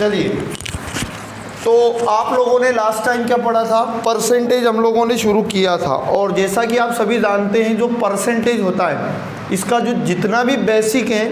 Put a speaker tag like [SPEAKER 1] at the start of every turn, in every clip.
[SPEAKER 1] चलिए, तो आप लोगों ने लास्ट टाइम क्या पढ़ा था? परसेंटेज हम लोगों ने शुरू किया था। और जैसा कि आप सभी जानते हैं, जो परसेंटेज होता है इसका जो जितना भी बेसिक है,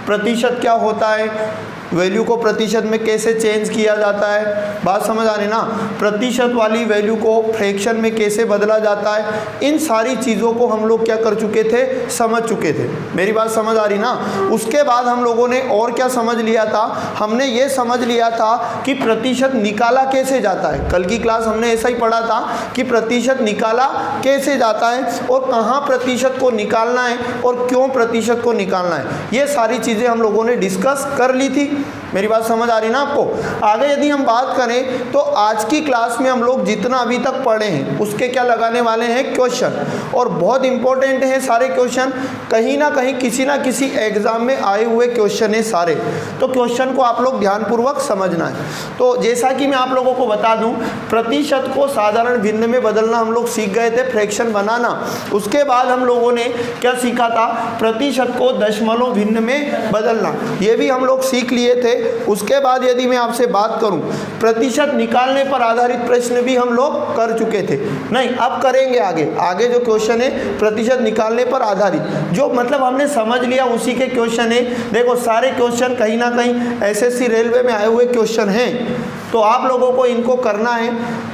[SPEAKER 1] प्रतिशत क्या होता है, वैल्यू को प्रतिशत में कैसे चेंज किया जाता है, बात समझ आ रही ना, प्रतिशत वाली वैल्यू को फ्रैक्शन में कैसे बदला जाता है, इन सारी चीज़ों को हम लोग क्या कर चुके थे, समझ चुके थे। मेरी बात समझ आ रही ना। उसके बाद हम लोगों ने और क्या समझ लिया था? हमने ये समझ लिया था कि प्रतिशत निकाला कैसे जाता है। कल की क्लास हमने ऐसा ही पढ़ा था कि प्रतिशत निकाला कैसे जाता है और कहाँ प्रतिशत को निकालना है और क्यों प्रतिशत को निकालना है, ये सारी चीज़ें हम लोगों ने डिस्कस कर ली थी। मेरी बात समझ आ रही ना आपको? आगे यदि हम बात करें तो आज की क्लास में हम लोग जितना अभी तक पढ़े हैं उसके क्या लगाने वाले हैं, क्वेश्चन। और बहुत इंपॉर्टेंट हैं सारे क्वेश्चन, कहीं ना कहीं किसी ना किसी एग्जाम में आए हुए क्वेश्चन है सारे। तो क्वेश्चन को आप लोग ध्यानपूर्वक समझना है। तो जैसा कि मैं आप लोगों को बता दूं, प्रतिशत को साधारण भिन्न में बदलना हम लोग सीख गए थे, फ्रैक्शन बनाना। उसके बाद हम लोगों ने क्या सीखा था? प्रतिशत को दशमलव भिन्न में बदलना, ये भी हम लोग सीख लिए थे। उसके बाद यदि मैं आपसे बात करूं, प्रतिशत निकालने पर आधारित प्रश्न भी हम लोग कर चुके थे। नहीं, अब करेंगे आगे जो क्वेश्चन है प्रतिशत निकालने पर आधारित, जो मतलब हमने समझ लिया उसी के क्वेश्चन है। देखो सारे क्वेश्चन कहीं ना कहीं एसएससी रेलवे में आए हुए क्वेश्चन हैं, तो आप लोगों को इनको करना है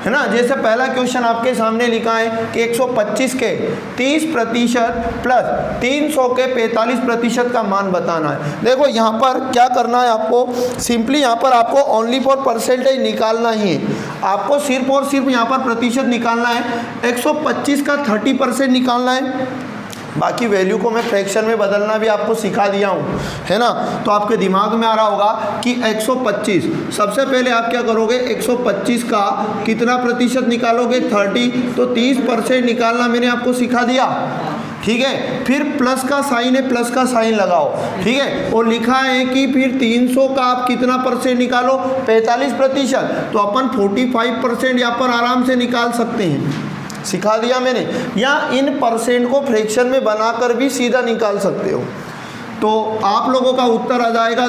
[SPEAKER 1] ना। जैसे पहला क्वेश्चन आपके सामने लिखा है कि 125 के 30% प्लस 300 के 45% का मान बताना है। देखो यहाँ पर क्या करना है आपको, सिंपली यहाँ पर आपको ओनली फॉर परसेंटेज निकालना ही है। आपको सिर्फ और सिर्फ यहाँ पर प्रतिशत निकालना है। 125 का 30% निकालना है, बाकी वैल्यू को मैं फ्रैक्शन में बदलना भी आपको सिखा दिया हूँ, है ना। तो आपके दिमाग में आ रहा होगा कि 125, सबसे पहले आप क्या करोगे, 125 का कितना प्रतिशत निकालोगे, 30, तो 30% निकालना मैंने आपको सिखा दिया, ठीक है। फिर प्लस का साइन है, प्लस का साइन लगाओ, ठीक है। और लिखा है कि फिर 300 का आप कितना परसेंट निकालो, 45%, तो अपन 45% यहाँ पर आराम से निकाल सकते हैं, सिखा दिया मैंने। या इन परसेंट को फ्रैक्शन में बनाकर भी सीधा निकाल सकते हो। तो आप लोगों का उत्तर आ जाएगा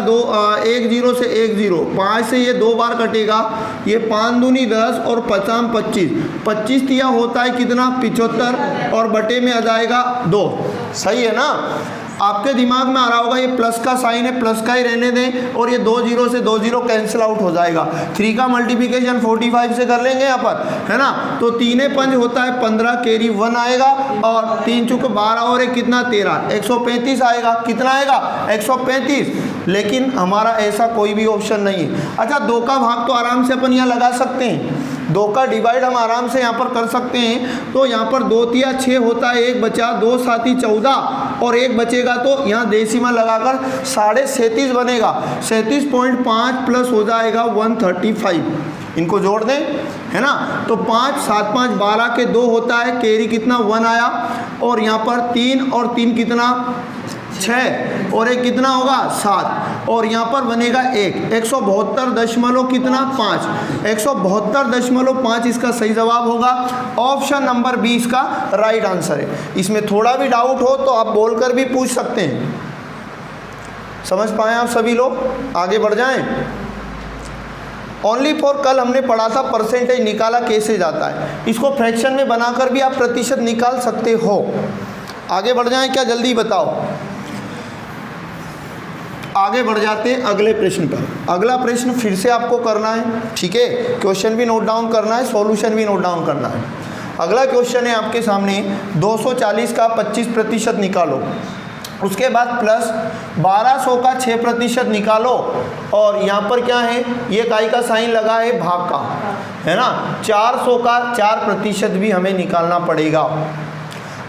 [SPEAKER 1] 1 0 से 1 0, 5 से ये 2 बार कटेगा, ये 5 दूनी 10 और 5 25, 25 तिया होता है कितना, 75, और बटे में आ जाएगा 2। सही है ना। आपके दिमाग में आ रहा होगा ये प्लस का साइन है, प्लस का ही रहने दें, और ये 2 0 से 2 0 कैंसिल आउट हो जाएगा। 3 का मल्टीप्लिकेशन 45 से कर लेंगे यहाँ पर, है ना। तो 3 5 होता है 15, कैरी 1 आएगा, और 3 चुक 12 और 1 कितना, 13, 135 आएगा। कितना आएगा, 135। लेकिन हमारा ऐसा कोई भी ऑप्शन नहीं है। अच्छा, 2 का भाग तो आराम से अपन यहाँ लगा सकते हैं, 2 का डिवाइड हम आराम से यहाँ पर कर सकते हैं। तो यहाँ पर 2 तिया 6 होता है, 1 बचा, 2 7 14 और 1 बचेगा, तो यहाँ डेसिमल लगाकर 37.5 बनेगा। 37.5 प्लस हो जाएगा 135, इनको जोड़ दें, है ना। तो 5 7 5 12 के 2 होता है, कैरी कितना 1 आया, और यहाँ पर 3 और 3 कितना 6, और 1 कितना होगा 7, और यहाँ पर बनेगा 1, 172 दशमलव कितना 5, 172.5 इसका सही जवाब होगा। ऑप्शन नंबर 20 का राइट आंसर है। इसमें थोड़ा भी डाउट हो तो आप बोलकर भी पूछ सकते हैं। समझ पाए आप सभी लोग? आगे बढ़ जाएं। ओनली फॉर कल हमने पढ़ा था परसेंटेज निकाला कैसे जाता है, इसको फ्रैक्शन में बनाकर भी आप प्रतिशत निकाल सकते हो। आगे बढ़ जाएं क्या, जल्दी बताओ। आगे बढ़ जाते हैं अगले प्रश्न पर। अगला प्रश्न फिर से आपको करना है, ठीक है। क्वेश्चन भी नोट डाउन करना है, सॉल्यूशन भी नोट डाउन करना है। अगला क्वेश्चन है आपके सामने, 240 का 25% निकालो। उसके बाद प्लस 1200 का 6% निकालो, और यहाँ पर क्या है, ये काई का साइन लगा है, भाग का, है ना। 400 का 4% भी हमें निकालना पड़ेगा।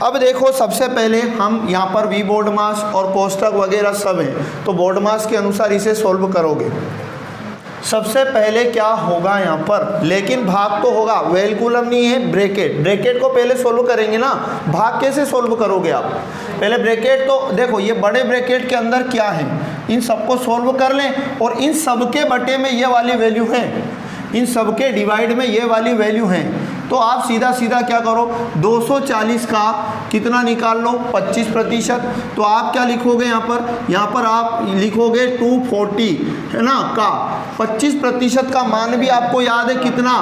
[SPEAKER 1] अब देखो, सबसे पहले हम यहाँ पर वी बोर्ड मास और कोष्ठक वगैरह सब हैं, तो बोर्ड मास के अनुसार इसे सोल्व करोगे। सबसे पहले क्या होगा यहाँ पर, लेकिन भाग तो होगा, वेलकुलम नहीं है, ब्रैकेट, ब्रैकेट को पहले सोल्व करेंगे ना। भाग कैसे सोल्व करोगे आप, पहले ब्रैकेट, तो देखो ये बड़े ब्रैकेट के अंदर क्या है, इन सबको सोल्व कर लें, और इन सबके बटे में ये वाली वैल्यू है, इन सबके डिवाइड में ये वाली वैल्यू है। तो आप सीधा सीधा क्या करो, 240 का कितना निकाल लो, 25%। तो आप क्या लिखोगे यहाँ पर आप लिखोगे 240 है ना का 25% का मान भी आपको याद है कितना,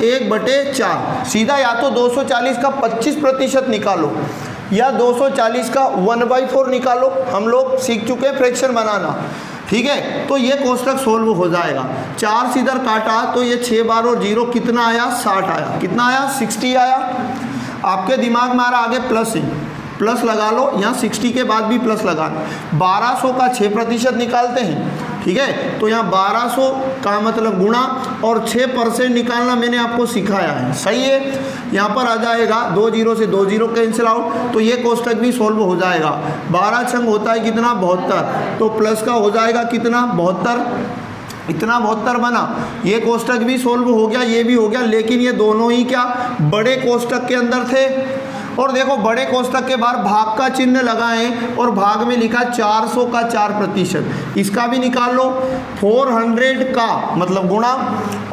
[SPEAKER 1] 1/4। सीधा या तो 240 का 25% निकालो या 240 का 1/4 निकालो। हम लोग सीख चुके हैं फ्रैक्शन बनाना, ठीक है। तो ये कोष्टक सोल्व हो जाएगा। 4 से इधर काटा तो ये 6 बार और 0 कितना आया, 60 आया। कितना आया, 60 आया। आपके दिमाग में आ रहा आगे प्लस ही, प्लस लगा लो, यहाँ 60 के बाद भी प्लस लगा। 1200 का 6% निकालते हैं, ठीक है। तो यहाँ 1200 का मतलब गुणा और 6% निकालना मैंने आपको सिखाया है, सही है। यहाँ पर आ जाएगा 2 0 से 2 0 कैंसिल आउट, तो ये कोष्टक भी सोल्व हो जाएगा। 12 छंग होता है कितना, 72, तो प्लस का हो जाएगा कितना, 72, इतना 72 बना। ये कोष्टक भी सोल्व हो गया, ये भी हो गया, लेकिन ये दोनों ही क्या बड़े कोष्टक के अंदर थे। और देखो बड़े कोष्टक के बाहर भाग का चिन्ह लगाएं और भाग में लिखा 400 का 4%, इसका भी निकाल लो। 400 का मतलब गुणा,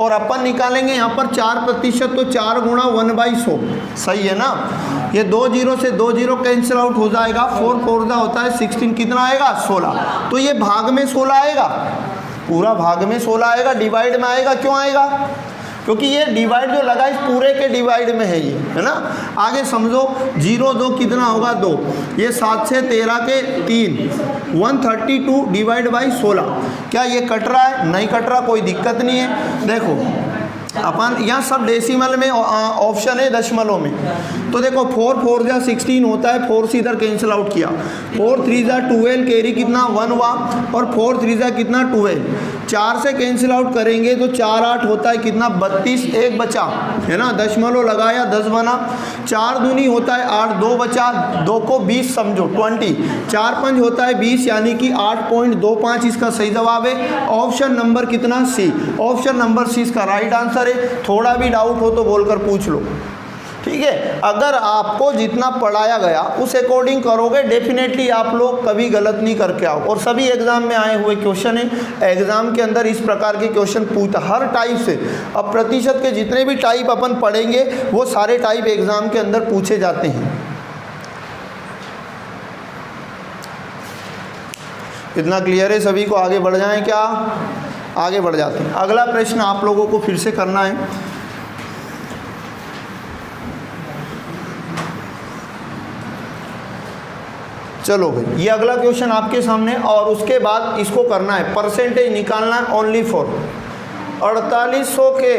[SPEAKER 1] और अपन निकालेंगे यहाँ पर 4%, तो 4 गुणा 1/100, सही है ना। ये 2 0 से 2 0 कैंसिल आउट हो जाएगा। 4 4 होता है 16, कितना आएगा, 16। तो ये भाग में 16 आएगा, पूरा भाग में 16 आएगा, डिवाइड में आएगा। क्यों आएगा, क्योंकि ये डिवाइड जो लगा इस पूरे के डिवाइड में है, ये है ना। आगे समझो 0 2 कितना होगा, 2। ये 7 से 13 के 3, 132 डिवाइड बाई 16। क्या ये कट रहा है, नहीं कट रहा, कोई दिक्कत नहीं है। देखो अपन यहाँ सब डेसिमल में ऑप्शन है, दशमलव में। तो देखो 4 4 जा 16 होता है, 4 से इधर कैंसिल आउट किया। 4 3 जा 12, कैरी कितना 1 हुआ, और 4 3 जा कितना 12। 4 से कैंसिल आउट करेंगे तो 4 8 होता है कितना 32, 1 बचा है ना, दशमलव लगाया 10 बना। 4 दूनी होता है 8, 2 बचा, 2 को 20 समझो 20। 4 5 होता है 20, यानी कि 8.25 इसका सही जवाब है। ऑप्शन नंबर कितना, सी। ऑप्शन नंबर सी इसका राइट आंसर है। थोड़ा भी डाउट हो तो बोलकर पूछ लो, ठीक है। अगर आपको जितना पढ़ाया गया उस अकॉर्डिंग करोगे, डेफिनेटली आप लोग कभी गलत नहीं करके आओ। और सभी एग्जाम में आए हुए क्वेश्चन है, एग्जाम के अंदर इस प्रकार के क्वेश्चन पूछता हर टाइप से। अब प्रतिशत के जितने भी टाइप अपन पढ़ेंगे वो सारे टाइप एग्जाम के अंदर पूछे जाते हैं। इतना क्लियर है सभी को, आगे बढ़ जाएं क्या, आगे बढ़ जाते हैं। अगला प्रश्न आप लोगों को फिर से करना है। चलो भाई, ये अगला क्वेश्चन आपके सामने, और उसके बाद इसको करना है, परसेंटेज निकालना है ओनली फॉर 4800 के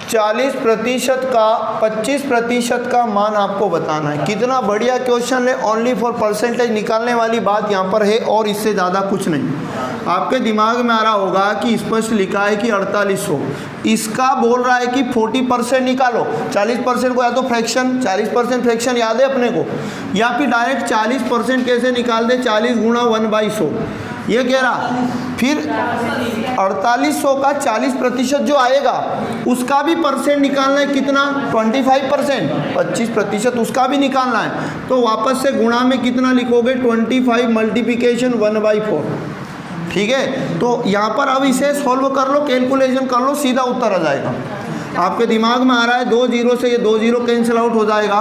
[SPEAKER 1] 40% का 25% का मान आपको बताना है। कितना बढ़िया क्वेश्चन है, ओनली फॉर परसेंटेज निकालने वाली बात यहाँ पर है, और इससे ज़्यादा कुछ नहीं। आपके दिमाग में आ रहा होगा कि स्पष्ट लिखा है कि 4800, इसका बोल रहा है कि 40% निकालो। 40% को या तो फ्रैक्शन, 40% फ्रैक्शन याद है अपने को, या फिर डायरेक्ट 40% कैसे निकाल दे, 40 गुणा 1/100, ये कह रहा। फिर 4800 का 40% जो आएगा उसका भी परसेंट निकालना है, कितना 25%, 25% उसका भी निकालना है। तो वापस से गुणा में कितना लिखोगे, 25 मल्टीप्लिकेशन 1/4, ठीक है। तो यहाँ पर अब इसे सॉल्व कर लो, कैलकुलेशन कर लो, सीधा उत्तर आ जाएगा। आपके दिमाग में आ रहा है 2 0 से ये 2 0 कैंसिल आउट हो जाएगा,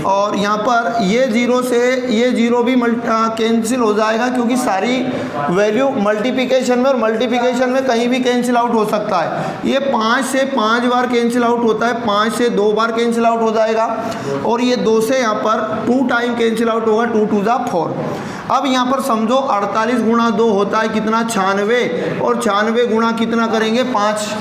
[SPEAKER 1] और यहाँ पर ये 0 से ये 0 भी कैंसिल हो जाएगा, क्योंकि सारी वैल्यू मल्टीप्लिकेशन में, और मल्टीप्लिकेशन में कहीं भी कैंसिल आउट हो सकता है। ये 5 से 5 बार कैंसिल आउट होता है, 5 से 2 बार कैंसिल आउट हो जाएगा, और ये 2 से यहाँ पर 2 टाइम कैंसिल आउट होगा, 2 2 जा 4। अब यहाँ पर समझो 48 गुणा 2 होता है कितना 96, और 96 गुणा कितना करेंगे 5,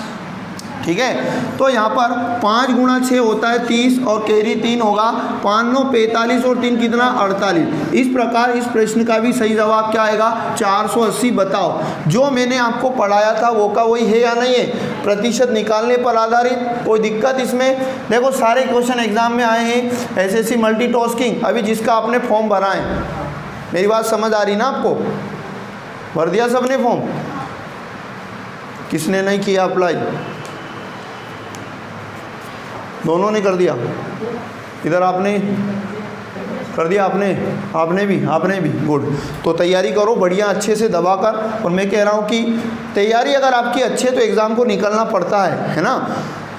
[SPEAKER 1] ठीक है। तो यहाँ पर 5 गुणा 6 होता है 30, और कैरी 3 होगा, 5 9 45, और 3 कितना 48। इस प्रकार इस प्रश्न का भी सही जवाब क्या आएगा, 480। बताओ जो मैंने आपको पढ़ाया था वो का वही है या नहीं है, प्रतिशत निकालने पर आधारित, कोई दिक्कत इसमें। देखो सारे क्वेश्चन एग्जाम में आए हैं, एसएससी मल्टीटास्किंग, अभी जिसका आपने फॉर्म भरा है, मेरी बात समझ आ रही ना आपको, भर दिया सबने फॉर्म, किसने नहीं किया अप्लाई, दोनों ने कर दिया। इधर आपने कर दिया, आपने भी गुड। तो तैयारी करो बढ़िया अच्छे से दबाकर, और मैं कह रहा हूँ कि तैयारी अगर आपकी अच्छी है तो एग्ज़ाम को निकलना पड़ता है ना।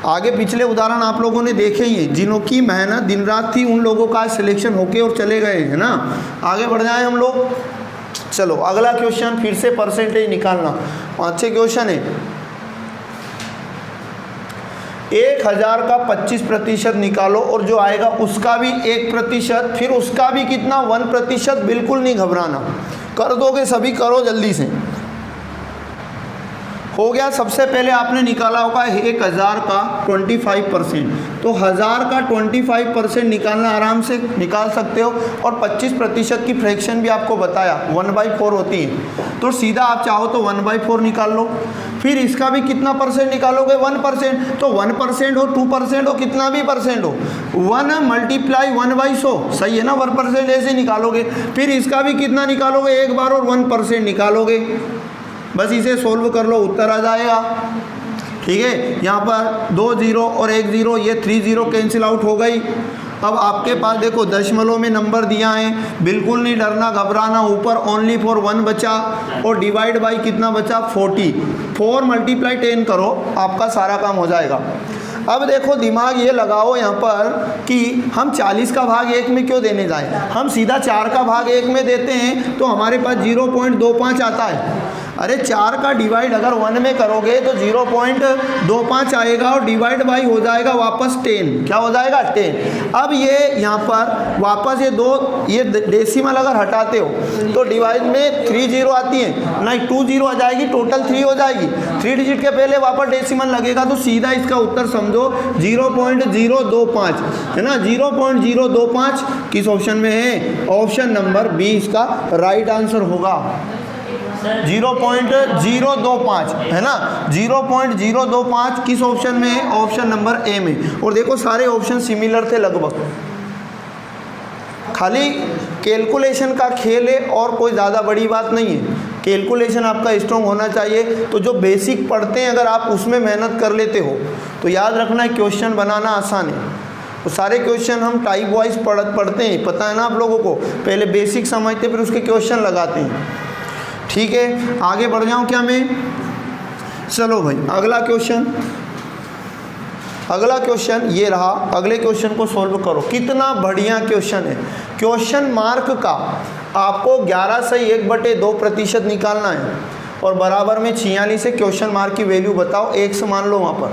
[SPEAKER 1] आगे पिछले उदाहरण आप लोगों ने देखे ही हैं, जिन्हों की मेहनत दिन रात थी उन लोगों का सिलेक्शन होके और चले गए, है ना। आगे बढ़ जाएं हम लोग। चलो अगला क्वेश्चन, फिर से परसेंटेज निकालना, अच्छे क्वेश्चन है। 1000 का 25% निकालो और जो आएगा उसका भी 1%, फिर उसका भी कितना 1%। बिल्कुल नहीं घबराना, कर दोगे सभी, करो जल्दी से। हो गया। सबसे पहले आपने निकाला होगा 1000 का 25%, तो 1000 का 25% निकालना आराम से निकाल सकते हो। और 25% की फ्रैक्शन भी आपको बताया 1/4 होती है, तो सीधा आप चाहो तो 1/4 निकाल लो। फिर इसका भी कितना परसेंट निकालोगे, 1%, तो 1% हो 2% हो कितना भी परसेंट हो, 1 × 1/100, सही है ना, 1% ऐसे निकालोगे। फिर इसका भी कितना निकालोगे, एक बार और 1% निकालोगे। बस इसे सोल्व कर लो, उत्तर आ जाएगा। ठीक है, यहाँ पर 2 0 और 1 0, ये 3 0 कैंसिल आउट हो गई। अब आपके पास देखो दशमलव में नंबर दिया है, बिल्कुल नहीं डरना घबराना। ऊपर ओनली फॉर 1 बचा और डिवाइड बाई कितना बचा, 40। 4 × 10 करो, आपका सारा काम हो जाएगा। अब देखो दिमाग ये लगाओ यहाँ पर कि हम 40 का भाग 1 में क्यों देने जाएं, हम सीधा 4 का भाग 1 में देते हैं तो हमारे पास 0.25 आता है। अरे 4 का डिवाइड अगर 1 में करोगे तो 0.25 आएगा और डिवाइड बाई हो जाएगा वापस 10। क्या हो जाएगा, 10। अब ये यहाँ पर वापस ये डेसिमल अगर हटाते हो तो डिवाइड में 3 0 आती है, नहीं 2 0 आ जाएगी, टोटल 3 हो जाएगी। 3 डिजिट के पहले वापस डेसिमल लगेगा, तो सीधा इसका उत्तर समझो 0.025, है ना। 0.025 किस ऑप्शन में है, ऑप्शन नंबर बी इसका राइट आंसर होगा। 0.025 है ना, 0.025 किस ऑप्शन में है, ऑप्शन नंबर ए में। और देखो सारे ऑप्शन सिमिलर थे लगभग, खाली कैलकुलेशन का खेल है और कोई ज़्यादा बड़ी बात नहीं है। कैलकुलेशन आपका स्ट्रॉन्ग होना चाहिए, तो जो बेसिक पढ़ते हैं अगर आप उसमें मेहनत कर लेते हो तो याद रखना क्वेश्चन बनाना आसान है। तो सारे क्वेश्चन हम टाइप वाइज पढ़ते हैं, पता है ना आप लोगों को, पहले बेसिक समझते फिर उसके क्वेश्चन लगाते हैं। ठीक है, आगे बढ़ जाऊं क्या मैं, चलो भाई अगला क्वेश्चन ये रहा। अगले क्वेश्चन को सॉल्व करो, कितना बढ़िया क्वेश्चन है। क्वेश्चन मार्क का आपको 11 से 1/2% निकालना है और बराबर में 46 है। क्वेश्चन मार्क की वैल्यू बताओ, x मान लो वहाँ पर।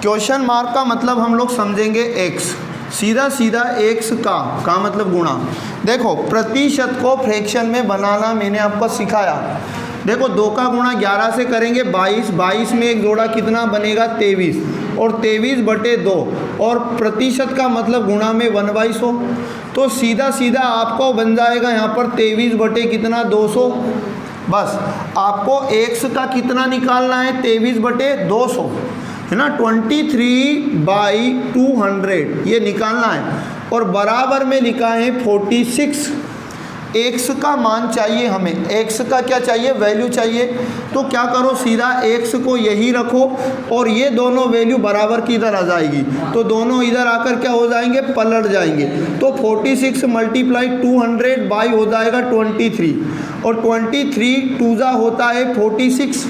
[SPEAKER 1] क्वेश्चन मार्क का मतलब हम लोग समझेंगे x, सीधा x का मतलब गुणा। देखो प्रतिशत को फ्रैक्शन में बनाना मैंने आपको सिखाया। देखो 2 का गुणा 11 से करेंगे 22, 22 में एक जोड़ा कितना बनेगा 23, और 23/2, और प्रतिशत का मतलब गुणा में 1/100, तो सीधा आपको बन जाएगा यहाँ पर 23/200। बस आपको x का कितना निकालना है, 23/200 है ना, 23/200 ये निकालना है। और बराबर में लिखा है 46। x का मान चाहिए हमें, x का क्या चाहिए, वैल्यू चाहिए। तो क्या करो, सीधा x को यही रखो और ये दोनों वैल्यू बराबर की इधर आ जाएगी, तो दोनों इधर आकर क्या हो जाएंगे, पलट जाएंगे। तो 46 × 200 बाई हो जाएगा 23, और 23 2 होता है 46,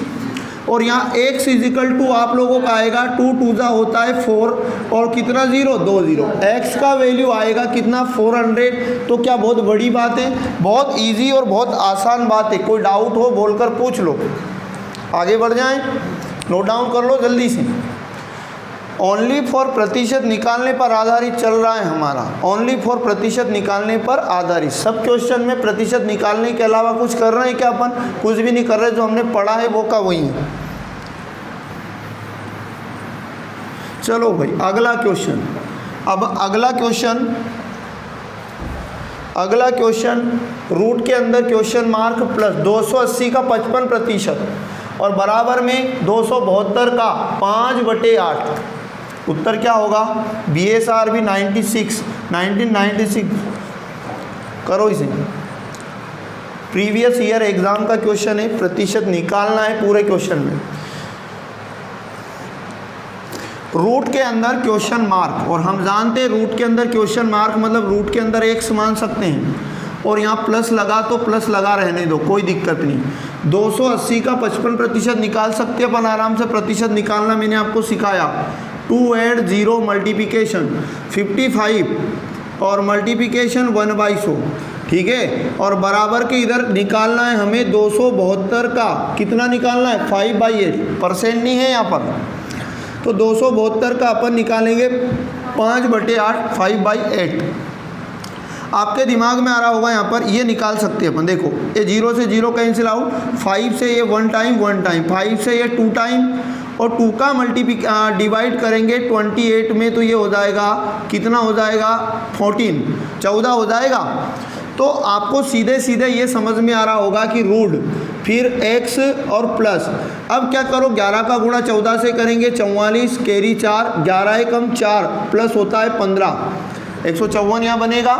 [SPEAKER 1] और यहाँ x = आप लोगों का आएगा 2 2 होता है 4, और कितना 0 2 0। x का वैल्यू आएगा कितना 400। तो क्या बहुत बड़ी बात है, बहुत इजी और बहुत आसान बात है। कोई डाउट हो बोलकर पूछ लो। आगे बढ़ जाएं, नोट डाउन कर लो जल्दी से। ओनली फॉर प्रतिशत निकालने पर आधारित चल रहा है हमारा, ओनली फॉर प्रतिशत निकालने पर आधारित। सब क्वेश्चन में प्रतिशत निकालने के अलावा कुछ कर रहे हैं क्या अपन, कुछ भी नहीं कर रहे। जो हमने पढ़ा है वो का वही है। चलो भाई अगला क्वेश्चन। अब अगला क्वेश्चन रूट के अंदर क्वेश्चन मार्क प्लस 280 का 55% और बराबर में 272 का 5/8। उत्तर क्या होगा, BSRB 1996 करो इसे। प्रीवियस ईयर एग्जाम का क्वेश्चन है, प्रतिशत निकालना है पूरे क्वेश्चन में। रूट के अंदर क्वेश्चन मार्क, और हम जानते हैं रूट के अंदर क्वेश्चन मार्क मतलब रूट के अंदर x मान सकते हैं। और यहाँ प्लस लगा तो प्लस लगा रहने दो, कोई दिक्कत नहीं। 280 का 55% निकाल सकते अपन आराम से, प्रतिशत निकालना मैंने आपको सिखाया। 2 ऐड 0 मल्टीप्लिकेशन 55 और मल्टीप्लिकेशन 1/100, ठीक है। और बराबर के इधर निकालना है हमें 272 का, कितना निकालना है 5/8, परसेंट नहीं है यहाँ पर, तो 272 का अपन निकालेंगे 5/8, 5/8। आपके दिमाग में आ रहा होगा यहाँ पर, ये निकाल सकते हैं अपन, देखो ये 0 से 0 कैंसिल आउट, 5 से ये 1 टाइम 1 टाइम, 5 से ये 2 टाइम, और 2 का डिवाइड करेंगे 28 में तो ये हो जाएगा, कितना हो जाएगा 14 हो जाएगा। तो आपको सीधे सीधे ये समझ में आ रहा होगा कि रूट फिर x और प्लस। अब क्या करो, 11 का गुणा 14 से करेंगे 44, कैरी 4, 11 एकम 4 प्लस होता है 15, 154 यहाँ बनेगा।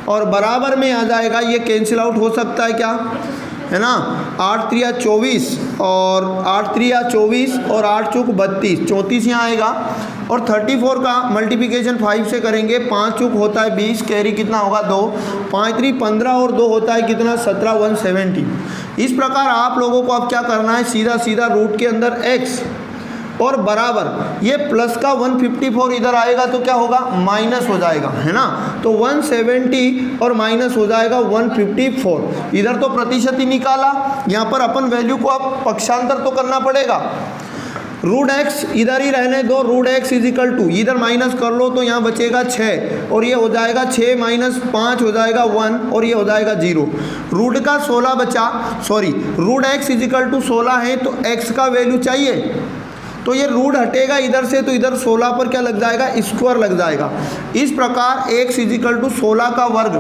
[SPEAKER 1] और बराबर में आ जाएगा, ये कैंसिल आउट हो सकता है क्या, है ना, 8 3 24 और 8 3 24 और 8 चौक 32, 34 यहाँ आएगा। और 34 का मल्टीप्लिकेशन 5 से करेंगे, 5 चौक होता है 20, कैरी कितना होगा 2, 5 3 15 और 2 होता है कितना 17, 170। इस प्रकार आप लोगों को अब क्या करना है, सीधा सीधा रूट के अंदर x और बराबर ये प्लस का 154 इधर आएगा तो क्या होगा, माइनस हो जाएगा, है ना। तो 170 और माइनस हो जाएगा 154। इधर तो प्रतिशत ही निकाला, यहाँ पर अपन वैल्यू को अब पक्षांतर तो करना पड़ेगा। रूट x इधर ही रहने दो, रूट x इजिकल टू, इधर माइनस कर लो तो यहाँ बचेगा 6 और ये हो जाएगा 6 माइनस 5 हो जाएगा 1 और ये हो जाएगा 0। रूट का 16 बचा, sorry root x is equal to 16 है तो x का वैल्यू चाहिए, तो ये रूट हटेगा इधर से तो इधर 16 पर क्या लग जाएगा, स्क्वायर लग जाएगा। इस प्रकार x इजिकल टू 16 का वर्ग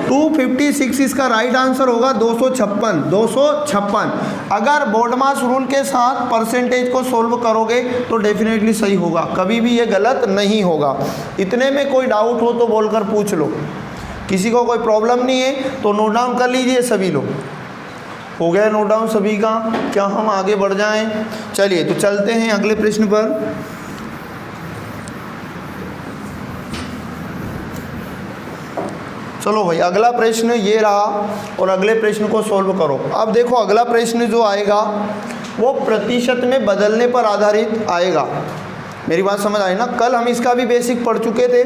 [SPEAKER 1] 256, इसका राइट आंसर होगा 256। अगर बोर्डमास रूल के साथ परसेंटेज को सोल्व करोगे तो डेफिनेटली सही होगा, कभी भी ये गलत नहीं होगा। इतने में कोई डाउट हो तो बोलकर पूछ लो, किसी को कोई प्रॉब्लम नहीं है तो नोट डाउन कर लीजिए सभी लोग। हो गया नोट डाउन सभी का, क्या हम आगे बढ़ जाएं? चलिए तो चलते हैं अगले प्रश्न पर। चलो भाई अगला प्रश्न ये रहा और अगले प्रश्न को सोल्व करो। अब देखो अगला प्रश्न जो आएगा वो प्रतिशत में बदलने पर आधारित आएगा। मेरी बात समझ आई ना, कल हम इसका भी बेसिक पढ़ चुके थे,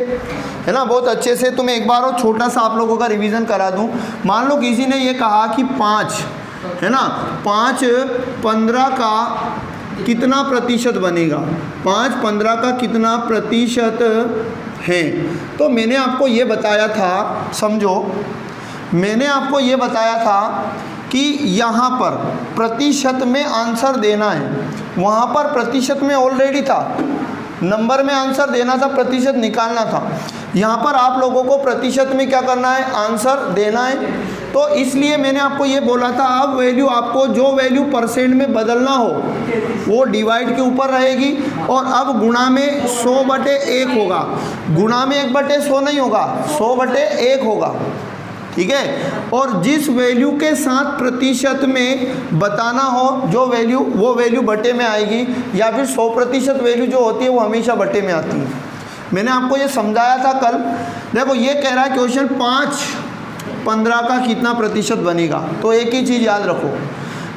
[SPEAKER 1] है ना, बहुत अच्छे से। तो मैं एक बार और छोटा सा आप लोगों का रिवीजन करा दूं। मान लो किसी ने ये कहा कि 5, है ना, 5 15 का कितना प्रतिशत बनेगा, 5 15 का कितना प्रतिशत है। तो मैंने आपको ये बताया था, समझो मैंने आपको ये बताया था कि यहाँ पर प्रतिशत में आंसर देना है, वहाँ पर प्रतिशत में ऑलरेडी था, नंबर में आंसर देना था, प्रतिशत निकालना था। यहाँ पर आप लोगों को प्रतिशत में क्या करना है, आंसर देना है। तो इसलिए मैंने आपको ये बोला था, अब वैल्यू आपको जो वैल्यू परसेंट में बदलना हो वो डिवाइड के ऊपर रहेगी और अब गुणा में 100/1 होगा, गुणा में 1/100 नहीं होगा, 100/1 होगा, ठीक है। और जिस वैल्यू के साथ प्रतिशत में बताना हो जो वैल्यू, वो वैल्यू बटे में आएगी, या फिर 100% वैल्यू जो होती है वो हमेशा बटे में आती है। मैंने आपको ये समझाया था कल। देखो ये कह रहा है क्वेश्चन 5 15 का कितना प्रतिशत बनेगा, तो एक ही चीज़ याद रखो,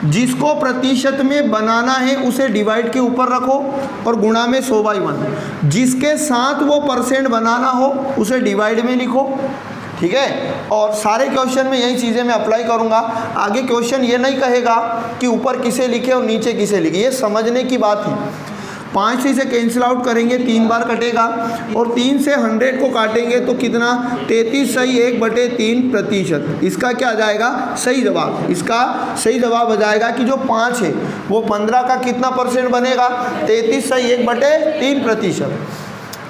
[SPEAKER 1] जिसको प्रतिशत में बनाना है उसे डिवाइड के ऊपर रखो और गुणा में 100/1। जिसके साथ वो परसेंट बनाना हो उसे डिवाइड में लिखो, ठीक है। और सारे क्वेश्चन में यही चीज़ें मैं अप्लाई करूँगा। आगे क्वेश्चन ये नहीं कहेगा कि ऊपर किसे लिखे और नीचे किसे लिखे, ये समझने की बात है। 5 से कैंसिल आउट करेंगे, 3 बार कटेगा, और 3 से 100 को काटेंगे तो कितना, 33 सही 1/3 प्रतिशत। इसका क्या आ जाएगा, सही जवाब। इसका सही जवाब आ जाएगा कि जो 5 है वो 15 का कितना परसेंट बनेगा, 33 सही 1/3 प्रतिशत।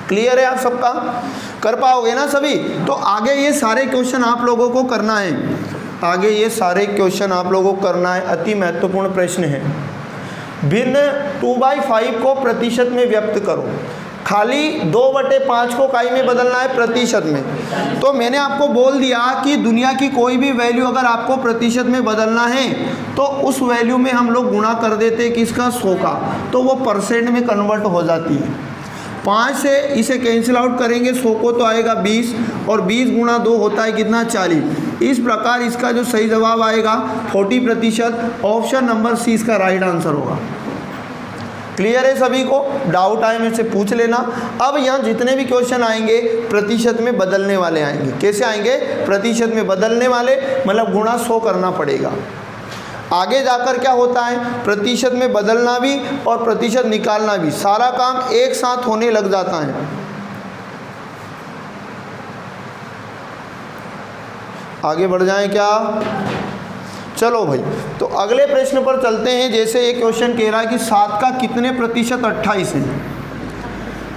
[SPEAKER 1] क्लियर है आप सबका, कर पाओगे ना सभी। तो आगे ये सारे क्वेश्चन आप लोगों को करना है, आगे ये सारे क्वेश्चन आप लोगों को करना है। अति महत्वपूर्ण प्रश्न है। भिन्न 2/5 को प्रतिशत में व्यक्त करो। खाली 2/5 को काई में बदलना है, प्रतिशत में। तो मैंने आपको बोल दिया कि दुनिया की कोई भी वैल्यू अगर आपको प्रतिशत में बदलना है तो उस वैल्यू में हम लोग गुणा कर देते हैं किसका, 100 का, तो वो परसेंट में कन्वर्ट हो जाती है। 5 से इसे कैंसिल आउट करेंगे 100 को तो आएगा 20 और 20 गुणा 2 होता है कितना 40। इस प्रकार इसका जो सही जवाब आएगा 40%। ऑप्शन नंबर सी इसका राइट आंसर होगा। क्लियर है सभी को? डाउट आए मेरे से पूछ लेना। अब यहाँ जितने भी क्वेश्चन आएंगे प्रतिशत में बदलने वाले आएंगे। कैसे आएंगे? प्रतिशत में बदलने वाले, मतलब गुणा 100 करना पड़ेगा। आगे जाकर क्या होता है, प्रतिशत में बदलना भी और प्रतिशत निकालना भी, सारा काम एक साथ होने लग जाता है। आगे बढ़ जाएं क्या? चलो भाई, तो अगले प्रश्न पर चलते हैं। जैसे ये क्वेश्चन कह रहा है कि 7 का कितने प्रतिशत 28 है।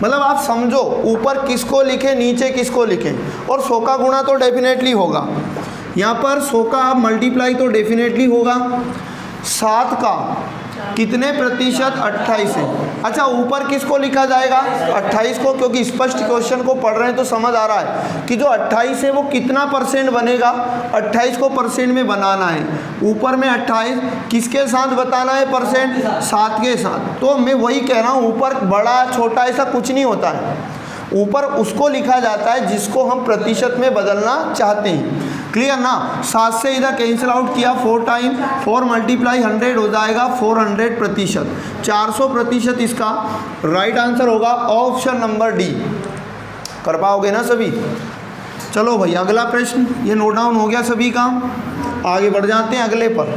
[SPEAKER 1] मतलब आप समझो, ऊपर किसको लिखें नीचे किसको लिखें, और 100 का गुणा तो डेफिनेटली होगा, यहाँ पर 100 का आप मल्टीप्लाई तो डेफिनेटली होगा। 7 का कितने प्रतिशत 28 है। अच्छा, ऊपर किसको लिखा जाएगा? 28 को, क्योंकि स्पष्ट क्वेश्चन को पढ़ रहे हैं तो समझ आ रहा है कि जो 28 है वो कितना परसेंट बनेगा। 28 को परसेंट में बनाना है। ऊपर में 28 किसके साथ बताना है परसेंट? 7 के साथ। तो मैं वही कह रहा हूँ, ऊपर बड़ा छोटा ऐसा कुछ नहीं होता है, ऊपर उसको लिखा जाता है जिसको हम प्रतिशत में बदलना चाहते हैं। क्लियर ना? 7 से इधर कैंसिल आउट किया, 4 टाइम 4 मल्टीप्लाई 100 हो जाएगा 400%। 400% इसका राइट आंसर होगा। Option number D. कर पाओगे ना सभी? चलो भाई, अगला प्रश्न, ये नोट डाउन हो गया सभी का। आगे बढ़ जाते हैं अगले पर।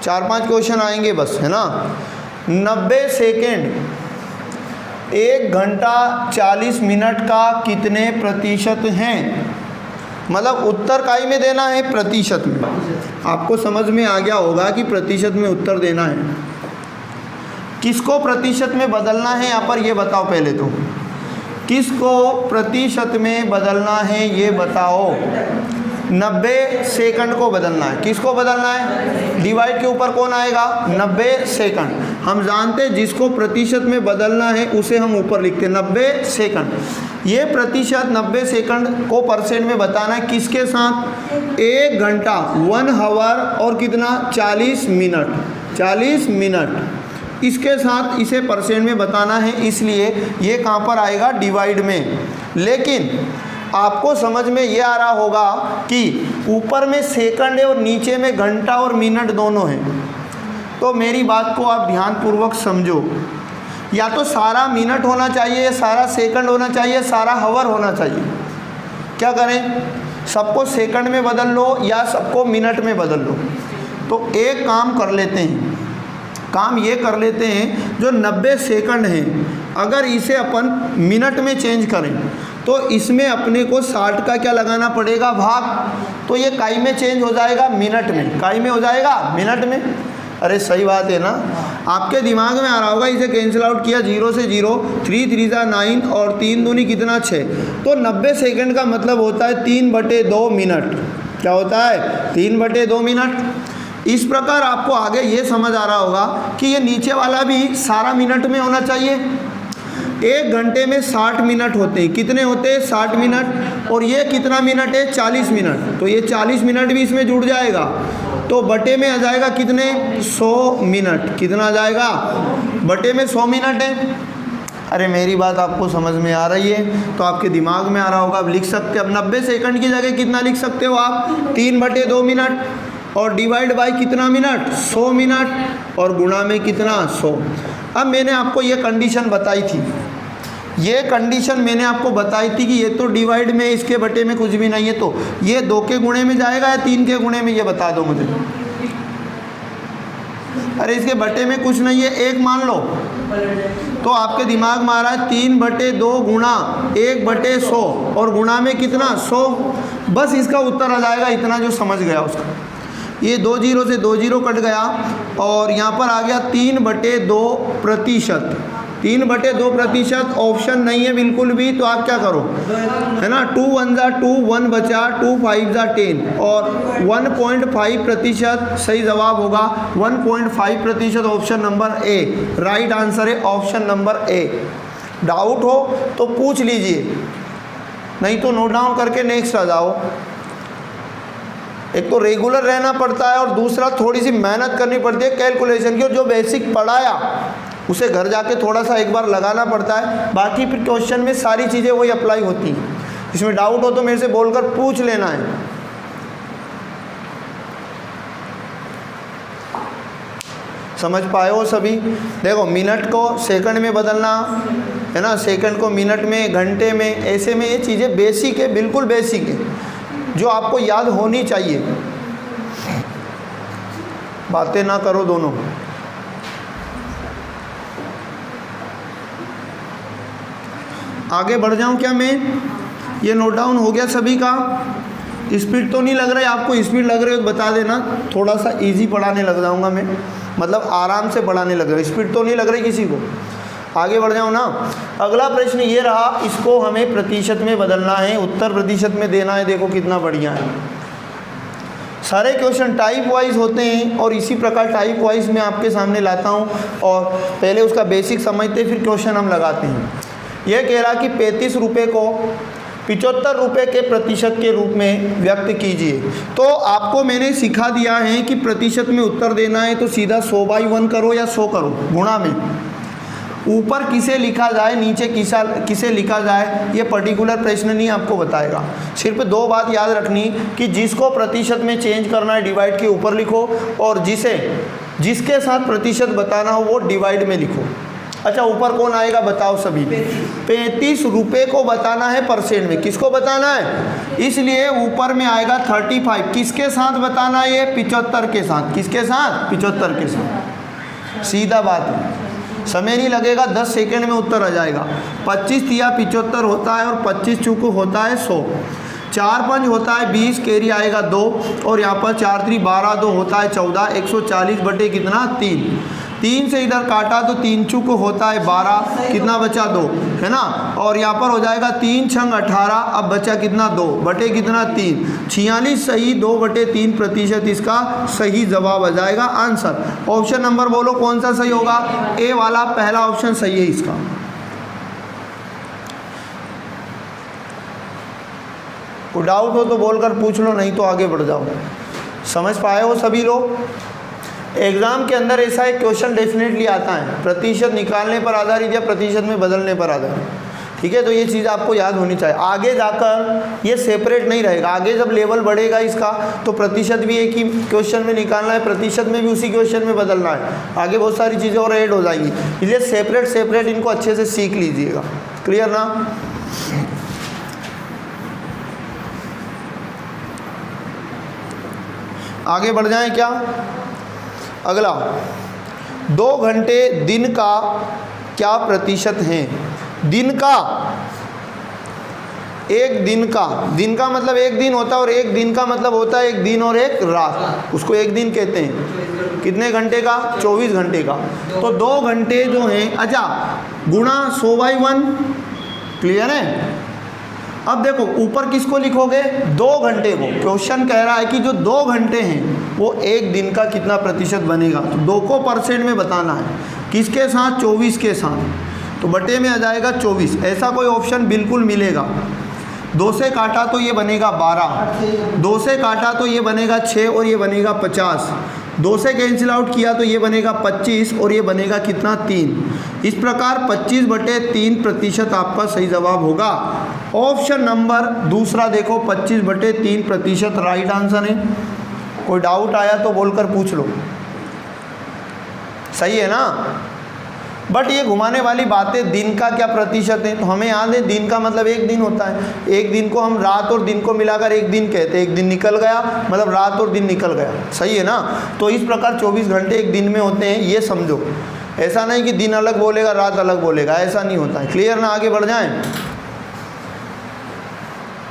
[SPEAKER 1] 4-5 क्वेश्चन आएंगे बस, है ना। 90 सेकेंड 1 घंटा 40 मिनट का कितने प्रतिशत हैं? मतलब उत्तर काई में देना है? प्रतिशत में। आपको समझ में आ गया होगा कि प्रतिशत में उत्तर देना है। किसको प्रतिशत में बदलना है यहाँ पर, ये बताओ पहले तो। किसको प्रतिशत में बदलना है ये बताओ। 90 सेकंड को बदलना है। किसको बदलना है? डिवाइड के ऊपर कौन आएगा? 90 सेकंड। हम जानते हैं जिसको प्रतिशत में बदलना है उसे हम ऊपर लिखते हैं 90 सेकंड। ये प्रतिशत 90 सेकंड को परसेंट में बताना है किसके साथ? 1 घंटा 1 हावर और कितना 40 मिनट 40 मिनट, इसके साथ इसे परसेंट में बताना है। इसलिए ये कहाँ पर आएगा? डिवाइड में। लेकिन आपको समझ में ये आ रहा होगा कि ऊपर में सेकंड है और नीचे में घंटा और मिनट दोनों हैं। तो मेरी बात को आप ध्यानपूर्वक समझो। या तो सारा मिनट होना चाहिए, या सारा सेकंड होना चाहिए, सारा हावर होना चाहिए। क्या करें? सबको सेकंड में बदल लो या सबको मिनट में बदल लो। तो एक काम कर लेते हैं, काम ये कर लेते हैं, जो 90 सेकंड है अगर इसे अपन मिनट में चेंज करें तो इसमें अपने को 60 का क्या लगाना पड़ेगा? भाग। तो ये काई में चेंज हो जाएगा? मिनट में। काई में हो जाएगा? मिनट में। अरे सही बात है ना? आपके दिमाग में आ रहा होगा, इसे कैंसिल आउट किया 0 से 0, 3 3 9 और 3 दूनी कितना 6। तो 90 सेकंड का मतलब होता है 3/2 मिनट। क्या होता है? 3/2 मिनट। इस प्रकार आपको आगे ये समझ आ रहा होगा कि ये नीचे वाला भी सारा मिनट में होना चाहिए। 1 घंटे में 60 मिनट होते हैं। कितने होते हैं? 60 मिनट। और ये कितना मिनट है? 40 मिनट। तो ये 40 मिनट भी इसमें जुड़ जाएगा। तो बटे में आ जाएगा कितने? 100 मिनट। कितना आ जाएगा? बटे में 100 मिनट है। अरे मेरी बात आपको समझ में आ रही है? तो आपके दिमाग में आ रहा होगा, अब लिख सकते हैं। अब 90 सेकंड की जगह कितना लिख सकते हो आप? 3/2 मिनट और डिवाइड बाई कितना मिनट? 100 मिनट और गुणा में कितना? 100। अब मैंने आपको ये कंडीशन बताई थी, ये कंडीशन मैंने आपको बताई थी कि ये तो डिवाइड में, इसके बटे में कुछ भी नहीं है। तो ये 2 के गुणे में जाएगा या 3 के गुणे में, ये बता दो मुझे। अरे इसके बटे में कुछ नहीं है, 1 मान लो। तो आपके दिमाग में आ रहा है 3/2 गुणा 1/100 और गुणा में कितना? 100। बस इसका उत्तर आ जाएगा। इतना जो समझ गया उसका, ये 2 0 से 2 0 कट गया और यहाँ पर आ गया 3/2 प्रतिशत। 3/2 प्रतिशत ऑप्शन नहीं है बिल्कुल भी। तो आप क्या करो, है ना, 2 1 जा 2, 1 बचा, 2 5 जा 10 और 1.5 प्रतिशत सही जवाब होगा। 1.5 प्रतिशत option number A right answer है। Option number A. डाउट हो तो पूछ लीजिए, नहीं तो नोट डाउन करके नेक्स्ट आ जाओ। एक तो रेगुलर रहना पड़ता है और दूसरा थोड़ी सी मेहनत करनी पड़ती है कैलकुलेशन की। और जो बेसिक पढ़ाया उसे घर जाके थोड़ा सा एक बार लगाना पड़ता है, बाकी फिर क्वेश्चन में सारी चीज़ें वही अप्लाई होती हैं। इसमें डाउट हो तो मेरे से बोलकर पूछ लेना है। समझ पाए हो सभी? देखो मिनट को सेकंड में बदलना है ना, सेकंड को मिनट में, घंटे में, ऐसे में ये चीज़ें बेसिक है, बिल्कुल बेसिक है, जो आपको याद होनी चाहिए। बातें ना करो दोनों। आगे बढ़ जाऊं क्या मैं? ये नोट डाउन हो गया सभी का? स्पीड तो नहीं लग रहा है आपको? स्पीड लग रही हो तो बता देना, थोड़ा सा इजी पढ़ाने लग जाऊंगा मैं, मतलब आराम से पढ़ाने लग रहा है। स्पीड तो नहीं लग रही किसी को? आगे बढ़ जाओ ना। अगला प्रश्न ये रहा, इसको हमें प्रतिशत में बदलना है, उत्तर प्रतिशत में देना है। देखो कितना बढ़िया है। सारे क्वेश्चन टाइप वाइज होते हैं और इसी प्रकार टाइप वाइज मैं आपके सामने लाता हूँ और पहले उसका बेसिक समझते फिर क्वेश्चन हम लगाते हैं। यह कह रहा कि 35 रुपये को 75 रुपये के प्रतिशत के रूप में व्यक्त कीजिए। तो आपको मैंने सिखा दिया है कि प्रतिशत में उत्तर देना है तो सीधा 100/1 करो या 100 करो गुणा में। ऊपर किसे लिखा जाए, नीचे किसे लिखा जाए, ये पर्टिकुलर प्रश्न नहीं आपको बताएगा। सिर्फ 2 बात याद रखनी कि जिसको प्रतिशत में चेंज करना है डिवाइड के ऊपर लिखो, और जिसके साथ प्रतिशत बताना हो वो डिवाइड में लिखो। अच्छा, ऊपर कौन आएगा बताओ सभी? 35 रुपये को बताना है परसेंट में। किसको बताना है? इसलिए ऊपर में आएगा 35। किसके साथ बताना है? ये 75 के साथ। किसके साथ? 75 के साथ। सीधा बात है, समय नहीं लगेगा, 10 सेकंड में उत्तर आ जाएगा। 25 तिया 75 होता है और 25 चूक होता है 100। 4 5 होता है 20, कैरी आएगा 2, और यहाँ पर 4 3 12, 2 होता है 14। 140 बटे कितना? 3। 3 से इधर काटा तो 3 चूक होता है 12, कितना बचा? 2, है ना। और यहाँ पर हो जाएगा 3 छंग 18, अब बचा कितना? 2 बटे कितना? 3। 46 सही, 2/3 प्रतिशत इसका सही जवाब आ जाएगा आंसर। ऑप्शन नंबर बोलो कौन सा सही होगा? ए वाला पहला ऑप्शन सही है इसका। कोई डाउट हो तो बोलकर पूछ लो, नहीं तो आगे बढ़ जाओ। समझ पाए हो सभी लोग? एग्जाम के अंदर ऐसा एक क्वेश्चन डेफिनेटली आता है, प्रतिशत निकालने पर आधारित या प्रतिशत में बदलने पर आधारित। ठीक है, तो ये चीज़ आपको याद होनी चाहिए। आगे जाकर ये सेपरेट नहीं रहेगा, आगे जब लेवल बढ़ेगा इसका तो प्रतिशत भी एक ही क्वेश्चन में निकालना है, प्रतिशत में भी उसी क्वेश्चन में बदलना है। आगे बहुत सारी चीज़ें और ऐड हो जाएंगी, इसलिए सेपरेट इनको अच्छे से सीख लीजिएगा। क्लियर ना? आगे बढ़ जाएं क्या? अगला, 2 घंटे दिन का क्या प्रतिशत हैं? दिन का, एक दिन का मतलब एक दिन होता है, और एक दिन का मतलब होता है एक दिन और एक रात, उसको एक दिन कहते हैं। कितने घंटे का? 24 घंटे का। तो 2 घंटे जो हैं, अच्छा गुणा 100/1। क्लियर है? अब देखो ऊपर किसको लिखोगे? 2 घंटे को। क्वेश्चन कह रहा है कि जो 2 घंटे हैं वो एक दिन का कितना प्रतिशत बनेगा, तो 2 को परसेंट में बताना है। किसके साथ? 24 के साथ। तो बटे में आ जाएगा 24। ऐसा कोई ऑप्शन बिल्कुल मिलेगा। 2 से काटा तो ये बनेगा 12, 2 से काटा तो ये बनेगा 6 और ये बनेगा 50, 2 से कैंसिल आउट किया तो ये बनेगा 25 और ये बनेगा कितना? 3। इस प्रकार 25/3 प्रतिशत आपका सही जवाब होगा। ऑप्शन नंबर दूसरा देखो, 25/3 प्रतिशत राइट आंसर है। कोई डाउट आया तो बोलकर पूछ लो। सही है ना? बट ये घुमाने वाली बातें, दिन का क्या प्रतिशत है, तो हमें याद है दिन का मतलब एक दिन होता है। एक दिन को हम रात और दिन को मिलाकर एक दिन कहते हैं। एक दिन निकल गया मतलब रात और दिन निकल गया। सही है ना? तो इस प्रकार 24 घंटे एक दिन में होते हैं, ये समझो। ऐसा नहीं कि दिन अलग बोलेगा रात अलग बोलेगा, ऐसा नहीं होता है। क्लियर ना? आगे बढ़ जाएं।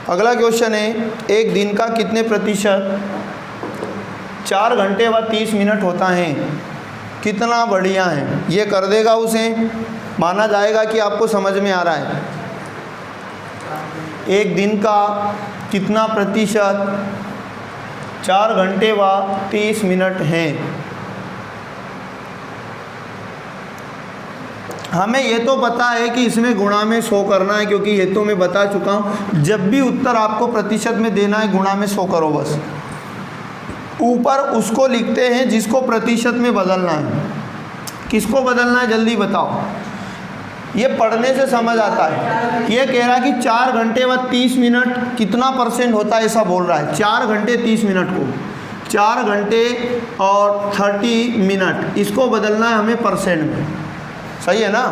[SPEAKER 1] अगला क्वेश्चन है, एक दिन का कितने प्रतिशत 4 घंटे व 30 मिनट होता है? कितना बढ़िया है, ये कर देगा उसे, माना जाएगा कि आपको समझ में आ रहा है। एक दिन का कितना प्रतिशत 4 घंटे व 30 मिनट हैं? हमें ये तो पता है कि इसमें गुणा में 100 करना है, क्योंकि ये तो मैं बता चुका हूँ। जब भी उत्तर आपको प्रतिशत में देना है गुणा में 100 करो बस। ऊपर उसको लिखते हैं जिसको प्रतिशत में बदलना है। किसको बदलना है जल्दी बताओ। ये पढ़ने से समझ आता है। ये कह रहा है कि 4 घंटे व 30 मिनट कितना % होता है, ऐसा बोल रहा है। 4 घंटे 30 मिनट को 4 घंटे और 30 मिनट इसको बदलना है हमें % में, सही है ना।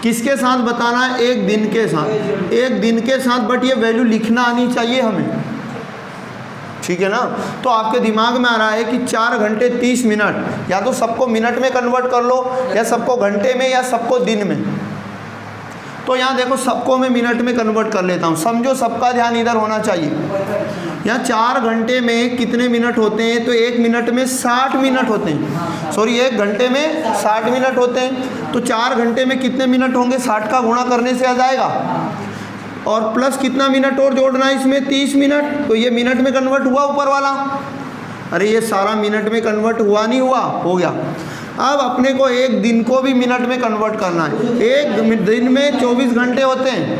[SPEAKER 1] किसके साथ बताना है, एक दिन के साथ, एक दिन के साथ, बट ये वैल्यू लिखना आनी चाहिए हमें, ठीक है ना। तो आपके दिमाग में आ रहा है कि 4 घंटे 30 मिनट, या तो सबको मिनट में कन्वर्ट कर लो, या सबको घंटे में, या सबको दिन में। तो यहाँ देखो सबको मैं मिनट में कन्वर्ट कर लेता हूँ, समझो सबका ध्यान इधर होना चाहिए। यहाँ 4 घंटे में कितने मिनट होते हैं, तो 1 मिनट में 60 मिनट होते हैं, सॉरी 1 घंटे में 60 मिनट होते हैं। तो 4 घंटे में कितने मिनट होंगे, 60 का गुणा करने से आ जाएगा, और प्लस कितना मिनट और जोड़ना है इसमें, 30 मिनट। तो ये मिनट में कन्वर्ट हुआ ऊपर वाला, अरे ये सारा मिनट में कन्वर्ट हुआ नहीं हुआ, हो गया। अब अपने को एक दिन को भी मिनट में कन्वर्ट करना है। एक दिन में 24 घंटे होते हैं,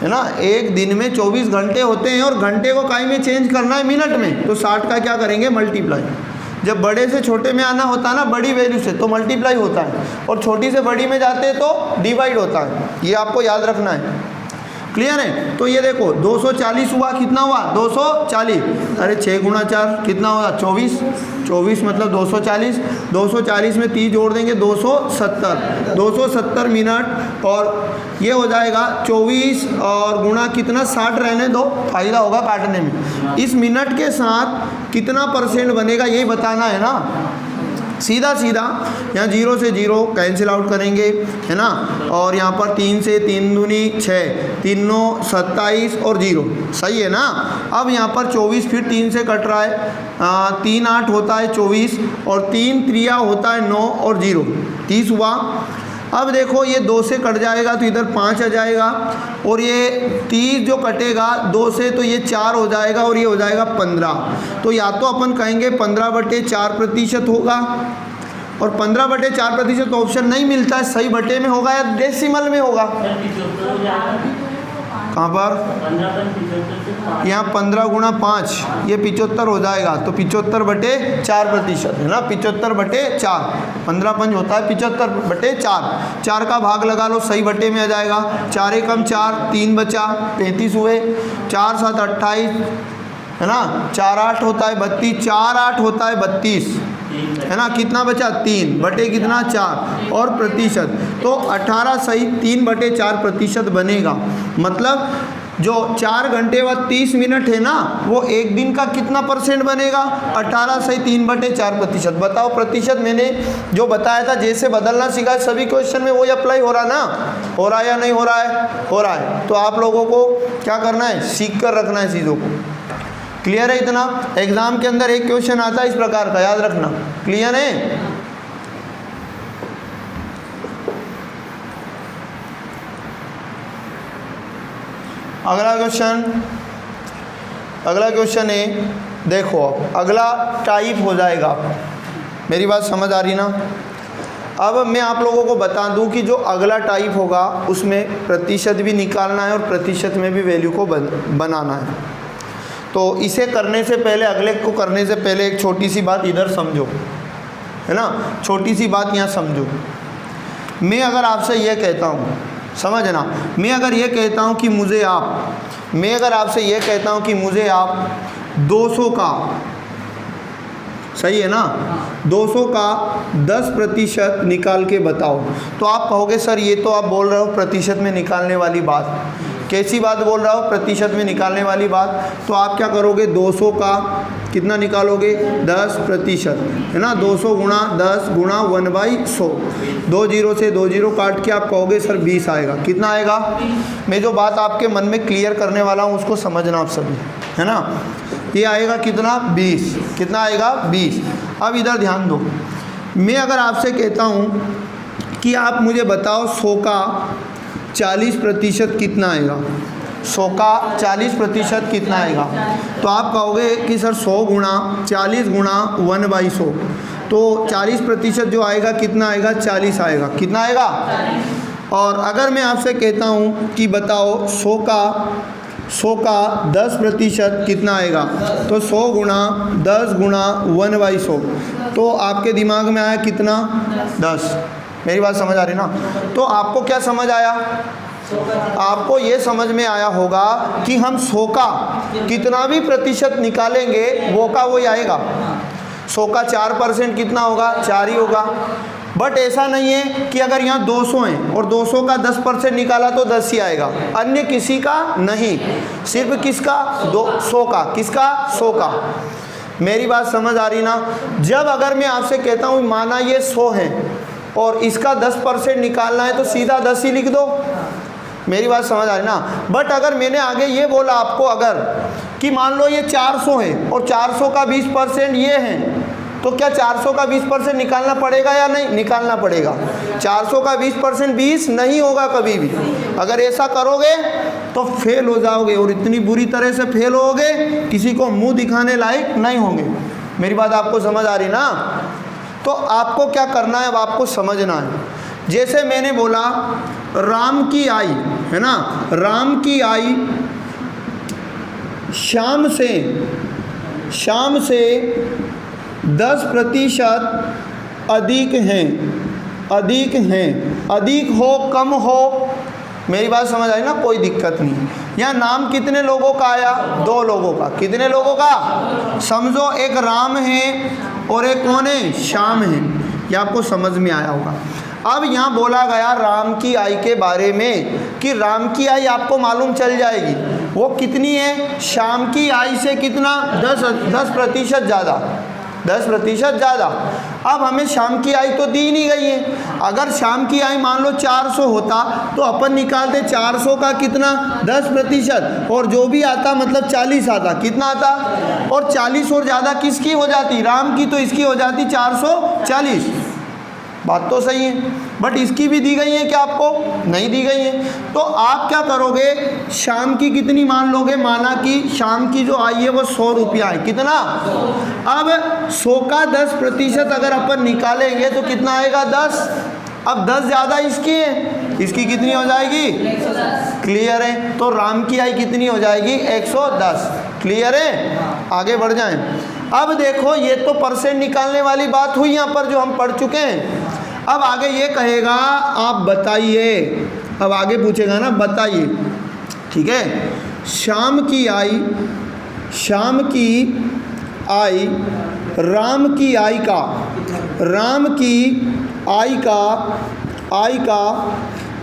[SPEAKER 1] है ना, एक दिन में 24 घंटे होते हैं, और घंटे को काई में चेंज करना है मिनट में। तो 60 का क्या करेंगे, मल्टीप्लाई। जब बड़े से छोटे में आना होता है ना, बड़ी वैल्यू से, तो मल्टीप्लाई होता है, और छोटी से बड़ी में जाते हैं तो डिवाइड होता है। ये आपको याद रखना है, क्लियर है। तो ये देखो 240 हुआ, कितना हुआ 240, अरे 6 गुणा 4 कितना हुआ 24, 24 मतलब 240, 240 में 30 जोड़ देंगे 270, 270 मिनट, और ये हो जाएगा 24 और गुणा कितना 60 रहने दो, फायदा होगा काटने में। इस मिनट के साथ कितना % बनेगा यही बताना है ना। सीधा सीधा यहाँ 0 से 0 कैंसिल आउट करेंगे, है ना, और यहाँ पर 3 से 3 दूनी 6, 3 9 27 और 0, सही है ना। अब यहाँ पर 24 फिर 3 से कट रहा है, 3 8 होता है 24, और 3 3 होता है 9 और 0 30 हुआ। अब देखो ये 2 से कट जाएगा तो इधर 5 आ जाएगा, और ये 30 जो कटेगा 2 से तो ये 4 हो जाएगा, और ये हो जाएगा 15। तो या तो अपन कहेंगे 15/4% होगा, और 15/4% ऑप्शन नहीं मिलता है, सही बटे में होगा या डेसिमल में होगा। कहाँ पर, यहाँ 15 गुणा 5 ये 75 हो जाएगा, तो 75/4% है ना, 75/4, 15 पंच होता है 75/4, 4 का भाग लगा लो, सही बटे में आ जाएगा। 4 एकम 4, 3 बचा 35 हुए, 4 7 28, है ना, 4 8 होता है 32, 4 8 होता है 32, है ना, कितना बचा 3 बटे कितना 4 और प्रतिशत, तो 18 सही 3/4% बनेगा। मतलब जो 4 घंटे व 30 मिनट है ना, वो एक दिन का कितना % बनेगा, 18 सही 3/4%। बताओ प्रतिशत मैंने जो बताया था, जैसे बदलना सीखा सभी क्वेश्चन में वही अप्लाई हो रहा ना, हो रहा है या नहीं हो रहा है, हो रहा है। तो आप लोगों को क्या करना है, सीख कर रखना है चीज़ों को। क्लियर है इतना। एग्जाम के अंदर एक क्वेश्चन आता है इस प्रकार का, याद रखना। क्लियर है। अगला क्वेश्चन है, देखो अब अगला टाइप हो जाएगा, मेरी बात समझ आ रही ना। अब मैं आप लोगों को बता दूं कि जो अगला टाइप होगा उसमें प्रतिशत भी निकालना है, और प्रतिशत में भी वैल्यू को बनाना है। तो इसे करने से पहले, अगले को करने से पहले एक छोटी सी बात इधर समझो, है ना, छोटी सी बात यहाँ समझो। मैं अगर आपसे ये कहता हूँ, समझना, मैं अगर ये कहता हूँ कि मुझे आप, मैं अगर आपसे ये कहता हूँ कि मुझे आप 200 का, सही है ना, 200 का 10% निकाल के बताओ, तो आप कहोगे सर ये तो आप बोल रहे हो प्रतिशत में निकालने वाली बात। कैसी बात बोल रहा हो, प्रतिशत में निकालने वाली बात। तो आप क्या करोगे, 200 का कितना निकालोगे, 10%, है ना, 200 गुणा 10 गुणा 1/100, 2 0 से 2 0 काट के आप कहोगे सर 20 आएगा। कितना आएगा, मैं जो बात आपके मन में क्लियर करने वाला हूँ उसको समझना आप सभी, है ना। ये आएगा कितना, 20, कितना आएगा 20। अब इधर ध्यान दो, मैं अगर आपसे कहता हूँ कि आप मुझे बताओ 100 का 40% कितना आएगा, 100 का 40% कितना आएगा, तो आप कहोगे कि सर 100 गुणा 40 गुणा 1/100, तो 40% जो आएगा कितना आएगा, 40 आएगा। कितना आएगा। और अगर मैं आपसे कहता हूँ कि बताओ 100 का 100 का 10% कितना आएगा? तो 100 गुणा 10 गुणा 1/100, तो आपके दिमाग में आया कितना? 10। मेरी बात समझ आ रही ना? तो आपको क्या समझ आया? आपको ये समझ में आया होगा कि हम 100 का कितना भी प्रतिशत निकालेंगे वो का वही आएगा। 100 का 4% कितना होगा? 4 ही होगा। बट ऐसा नहीं है कि अगर यहाँ 200 हैं और 200 का 10% निकाला तो 10 ही आएगा, अन्य किसी का नहीं, सिर्फ किसका? 100 का। किसका? 100 का। मेरी बात समझ आ रही ना? जब अगर मैं आपसे कहता हूँ माना ये 100 है और इसका 10% निकालना है तो सीधा 10 ही लिख दो। मेरी बात समझ आ रही ना? बट अगर मैंने आगे ये बोला आपको अगर कि मान लो ये 400 है और 400 का 20% ये है, तो क्या 400 का 20% निकालना पड़ेगा या नहीं? निकालना पड़ेगा। 400 का 20% 20 नहीं होगा कभी भी। अगर ऐसा करोगे तो फेल हो जाओगे और इतनी बुरी तरह से फेल होगे किसी को मुंह दिखाने लायक नहीं होंगे। मेरी बात आपको समझ आ रही ना? तो आपको क्या करना है, अब आपको समझना है। जैसे मैंने बोला राम की आई है ना, राम की आई शाम से 10% अधिक हैं, अधिक हो कम हो, मेरी बात समझ आई ना? कोई दिक्कत नहीं। यहाँ नाम कितने लोगों का आया? 2 लोगों का। कितने लोगों का? समझो एक राम है और एक कौन है? श्याम है। ये आपको समझ में आया होगा। अब यहाँ बोला गया राम की आय के बारे में कि राम की आय आपको मालूम चल जाएगी वो कितनी है? श्याम की आय से कितना? 10% ज़्यादा, 10% ज़्यादा। अब हमें शाम की आय तो दी नहीं गई है। अगर शाम की आय मान लो 400 होता तो अपन निकालते 400 का कितना? 10%, और जो भी आता मतलब 40 आता। कितना आता? और 40 और ज़्यादा किसकी हो जाती? राम की। तो इसकी हो जाती 440। बात तो सही है, बट इसकी भी दी गई है क्या आपको? नहीं दी गई है। तो आप क्या करोगे? शाम की कितनी मान लोगे? माना कि शाम की जो आई है वो 100 रुपया है। कितना? अब 100 का 10% अगर अपन निकालेंगे तो कितना आएगा? 10। अब 10 ज़्यादा इसकी है, इसकी कितनी हो जाएगी? 110। क्लियर है? तो राम की आई कितनी हो जाएगी? 110। क्लियर है? आगे बढ़ जाएं। अब देखो ये तो परसेंट निकालने वाली बात हुई यहाँ पर जो हम पढ़ चुके हैं। अब आगे ये कहेगा आप बताइए, अब आगे पूछेगा ना बताइए, ठीक है? शाम की आई राम की आय का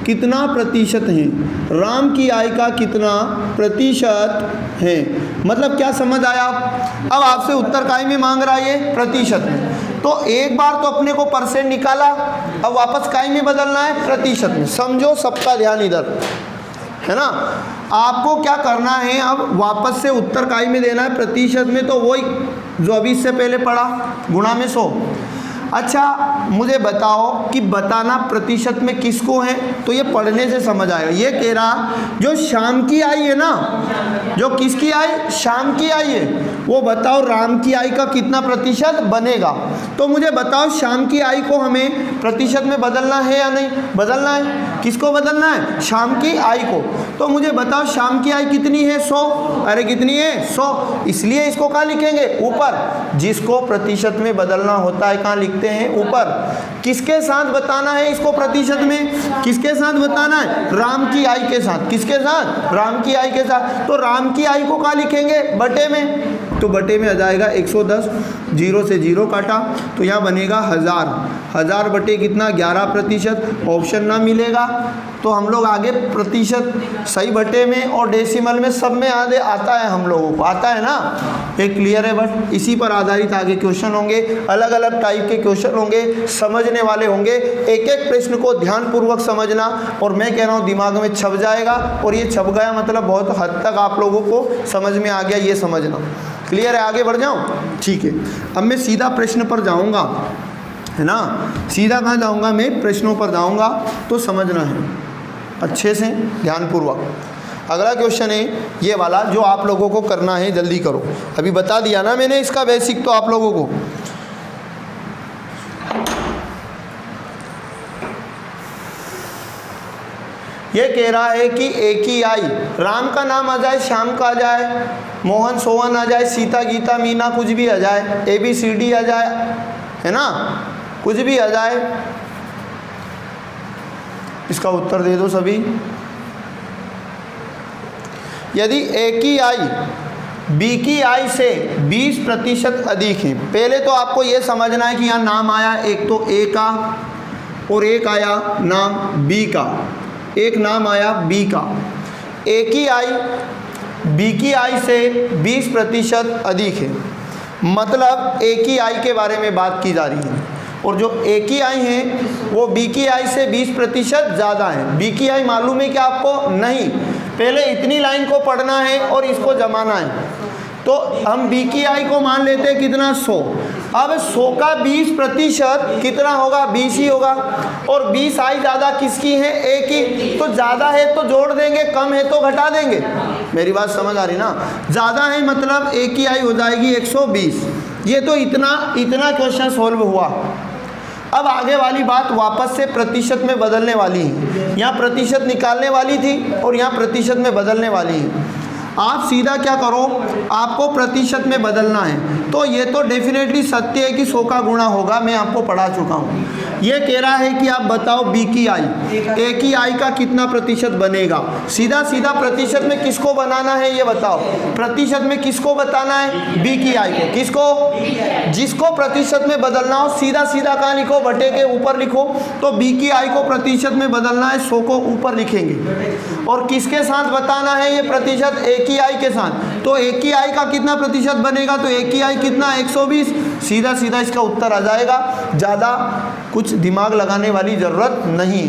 [SPEAKER 1] कितना प्रतिशत है? राम की आय का कितना प्रतिशत है? मतलब क्या समझ आया? अब आपसे उत्तर काय में मांग रहा है? प्रतिशत में। तो एक बार तो अपने को परसेंट निकाला, अब वापस काय में बदलना है? प्रतिशत में। समझो, सबका ध्यान इधर है ना? आपको क्या करना है? अब वापस से उत्तर काय में देना है? प्रतिशत में। तो वही जो अभी इससे पहले पढ़ा, गुणा में 100। अच्छा मुझे बताओ कि बताना प्रतिशत में किसको है? तो ये पढ़ने से समझ आएगा। ये कह रहा जो शाम की आई है ना, जो किसकी आई? शाम की आई है, वो बताओ राम की आय का कितना प्रतिशत बनेगा। तो मुझे बताओ शाम की आय को हमें प्रतिशत में बदलना है या नहीं? बदलना है। किसको बदलना है? शाम की आय को। तो मुझे बताओ शाम की आय कितनी है? 100। अरे कितनी है? 100। इसलिए इसको कहाँ लिखेंगे? ऊपर। जिसको प्रतिशत में बदलना होता है कहाँ लिखते हैं? ऊपर। किसके साथ बताना है इसको प्रतिशत में? किसके साथ बताना है? राम की आय के साथ। किसके साथ? राम की आय के साथ। तो राम की आय को कहाँ लिखेंगे? बटे में। तो बटे में आ जाएगा 110, 0 से 0 काटा तो यहाँ बनेगा 1000। 1000 बटे कितना? 11%। ऑप्शन ना मिलेगा तो हम लोग आगे प्रतिशत सही बटे में और डेसिमल में सब में आगे आता है, हम लोगों को आता है ना? ये क्लियर है? बस इसी पर आधारित आगे क्वेश्चन होंगे, अलग अलग टाइप के क्वेश्चन होंगे, समझने वाले होंगे। एक एक प्रश्न को ध्यानपूर्वक समझना, और मैं कह रहा हूँ दिमाग में छप जाएगा, और ये छप गया मतलब बहुत हद तक आप लोगों को समझ में आ गया, ये समझना। क्लियर है? आगे बढ़ जाऊँ? ठीक है। अब मैं सीधा प्रश्न पर जाऊँगा, है ना? सीधा कहाँ जाऊँगा? मैं प्रश्नों पर जाऊँगा, तो समझना है अच्छे से ध्यानपूर्वक। अगला क्वेश्चन है ये वाला जो आप लोगों को करना है, जल्दी करो। अभी बता दिया ना मैंने इसका बेसिक तो आप लोगों को। ये कह रहा है कि AKI, राम का नाम आ जाए, श्याम का आ जाए, मोहन सोहन आ जाए, सीता गीता मीना कुछ भी आ जाए, ABCD आ जाए, है ना, कुछ भी आ जाए, इसका उत्तर दे दो सभी। यदि AKI BKI से 20% अधिक है, पहले तो आपको ये समझना है कि यहाँ नाम आया एक तो A का और एक आया नाम B का, एक नाम आया B का। AKI BKI से 20% अधिक है, मतलब AKI के बारे में बात की जा रही है, और जो AKI हैं वो BKI से 20% ज़्यादा है। BKI मालूम है क्या आपको? नहीं, पहले इतनी लाइन को पढ़ना है और इसको जमाना है। तो हम BKI को मान लेते हैं कितना, 100। अब 100 का 20% कितना होगा? 20 ही होगा। और 20 आई ज़्यादा किसकी है? A की। तो ज़्यादा है तो जोड़ देंगे, कम है तो घटा देंगे। मेरी बात समझ आ रही ना? ज़्यादा है मतलब AKI हो जाएगी 120। ये तो इतना क्वेश्चन सॉल्व हुआ। अब आगे वाली बात वापस से प्रतिशत में बदलने वाली है। यहाँ प्रतिशत निकालने वाली थी और यहाँ प्रतिशत में बदलने वाली है। आप सीधा क्या करो, आपको प्रतिशत में बदलना है। तो ये तो डेफिनेटली सत्य है कि 100 का गुणा होगा, मैं आपको पढ़ा चुका हूँ। ये कह रहा है कि आप बताओ BKI, AKI का कितना प्रतिशत बनेगा। सीधा सीधा प्रतिशत में किसको बनाना है ये बताओ। प्रतिशत में किसको बताना है? BKI को। किसको? जिसको प्रतिशत में बदलना हो सीधा सीधा कहाँ लिखो? बटे के ऊपर लिखो। तो BKI को प्रतिशत में बदलना है, 100 को ऊपर लिखेंगे। और किसके साथ बताना है ये प्रतिशत? AKI के साथ। तो AKI का कितना प्रतिशत बनेगा? तो AKI कितना? 120। सीधा सीधा इसका उत्तर आ जाएगा। ज़्यादा कुछ दिमाग लगाने वाली ज़रूरत नहीं,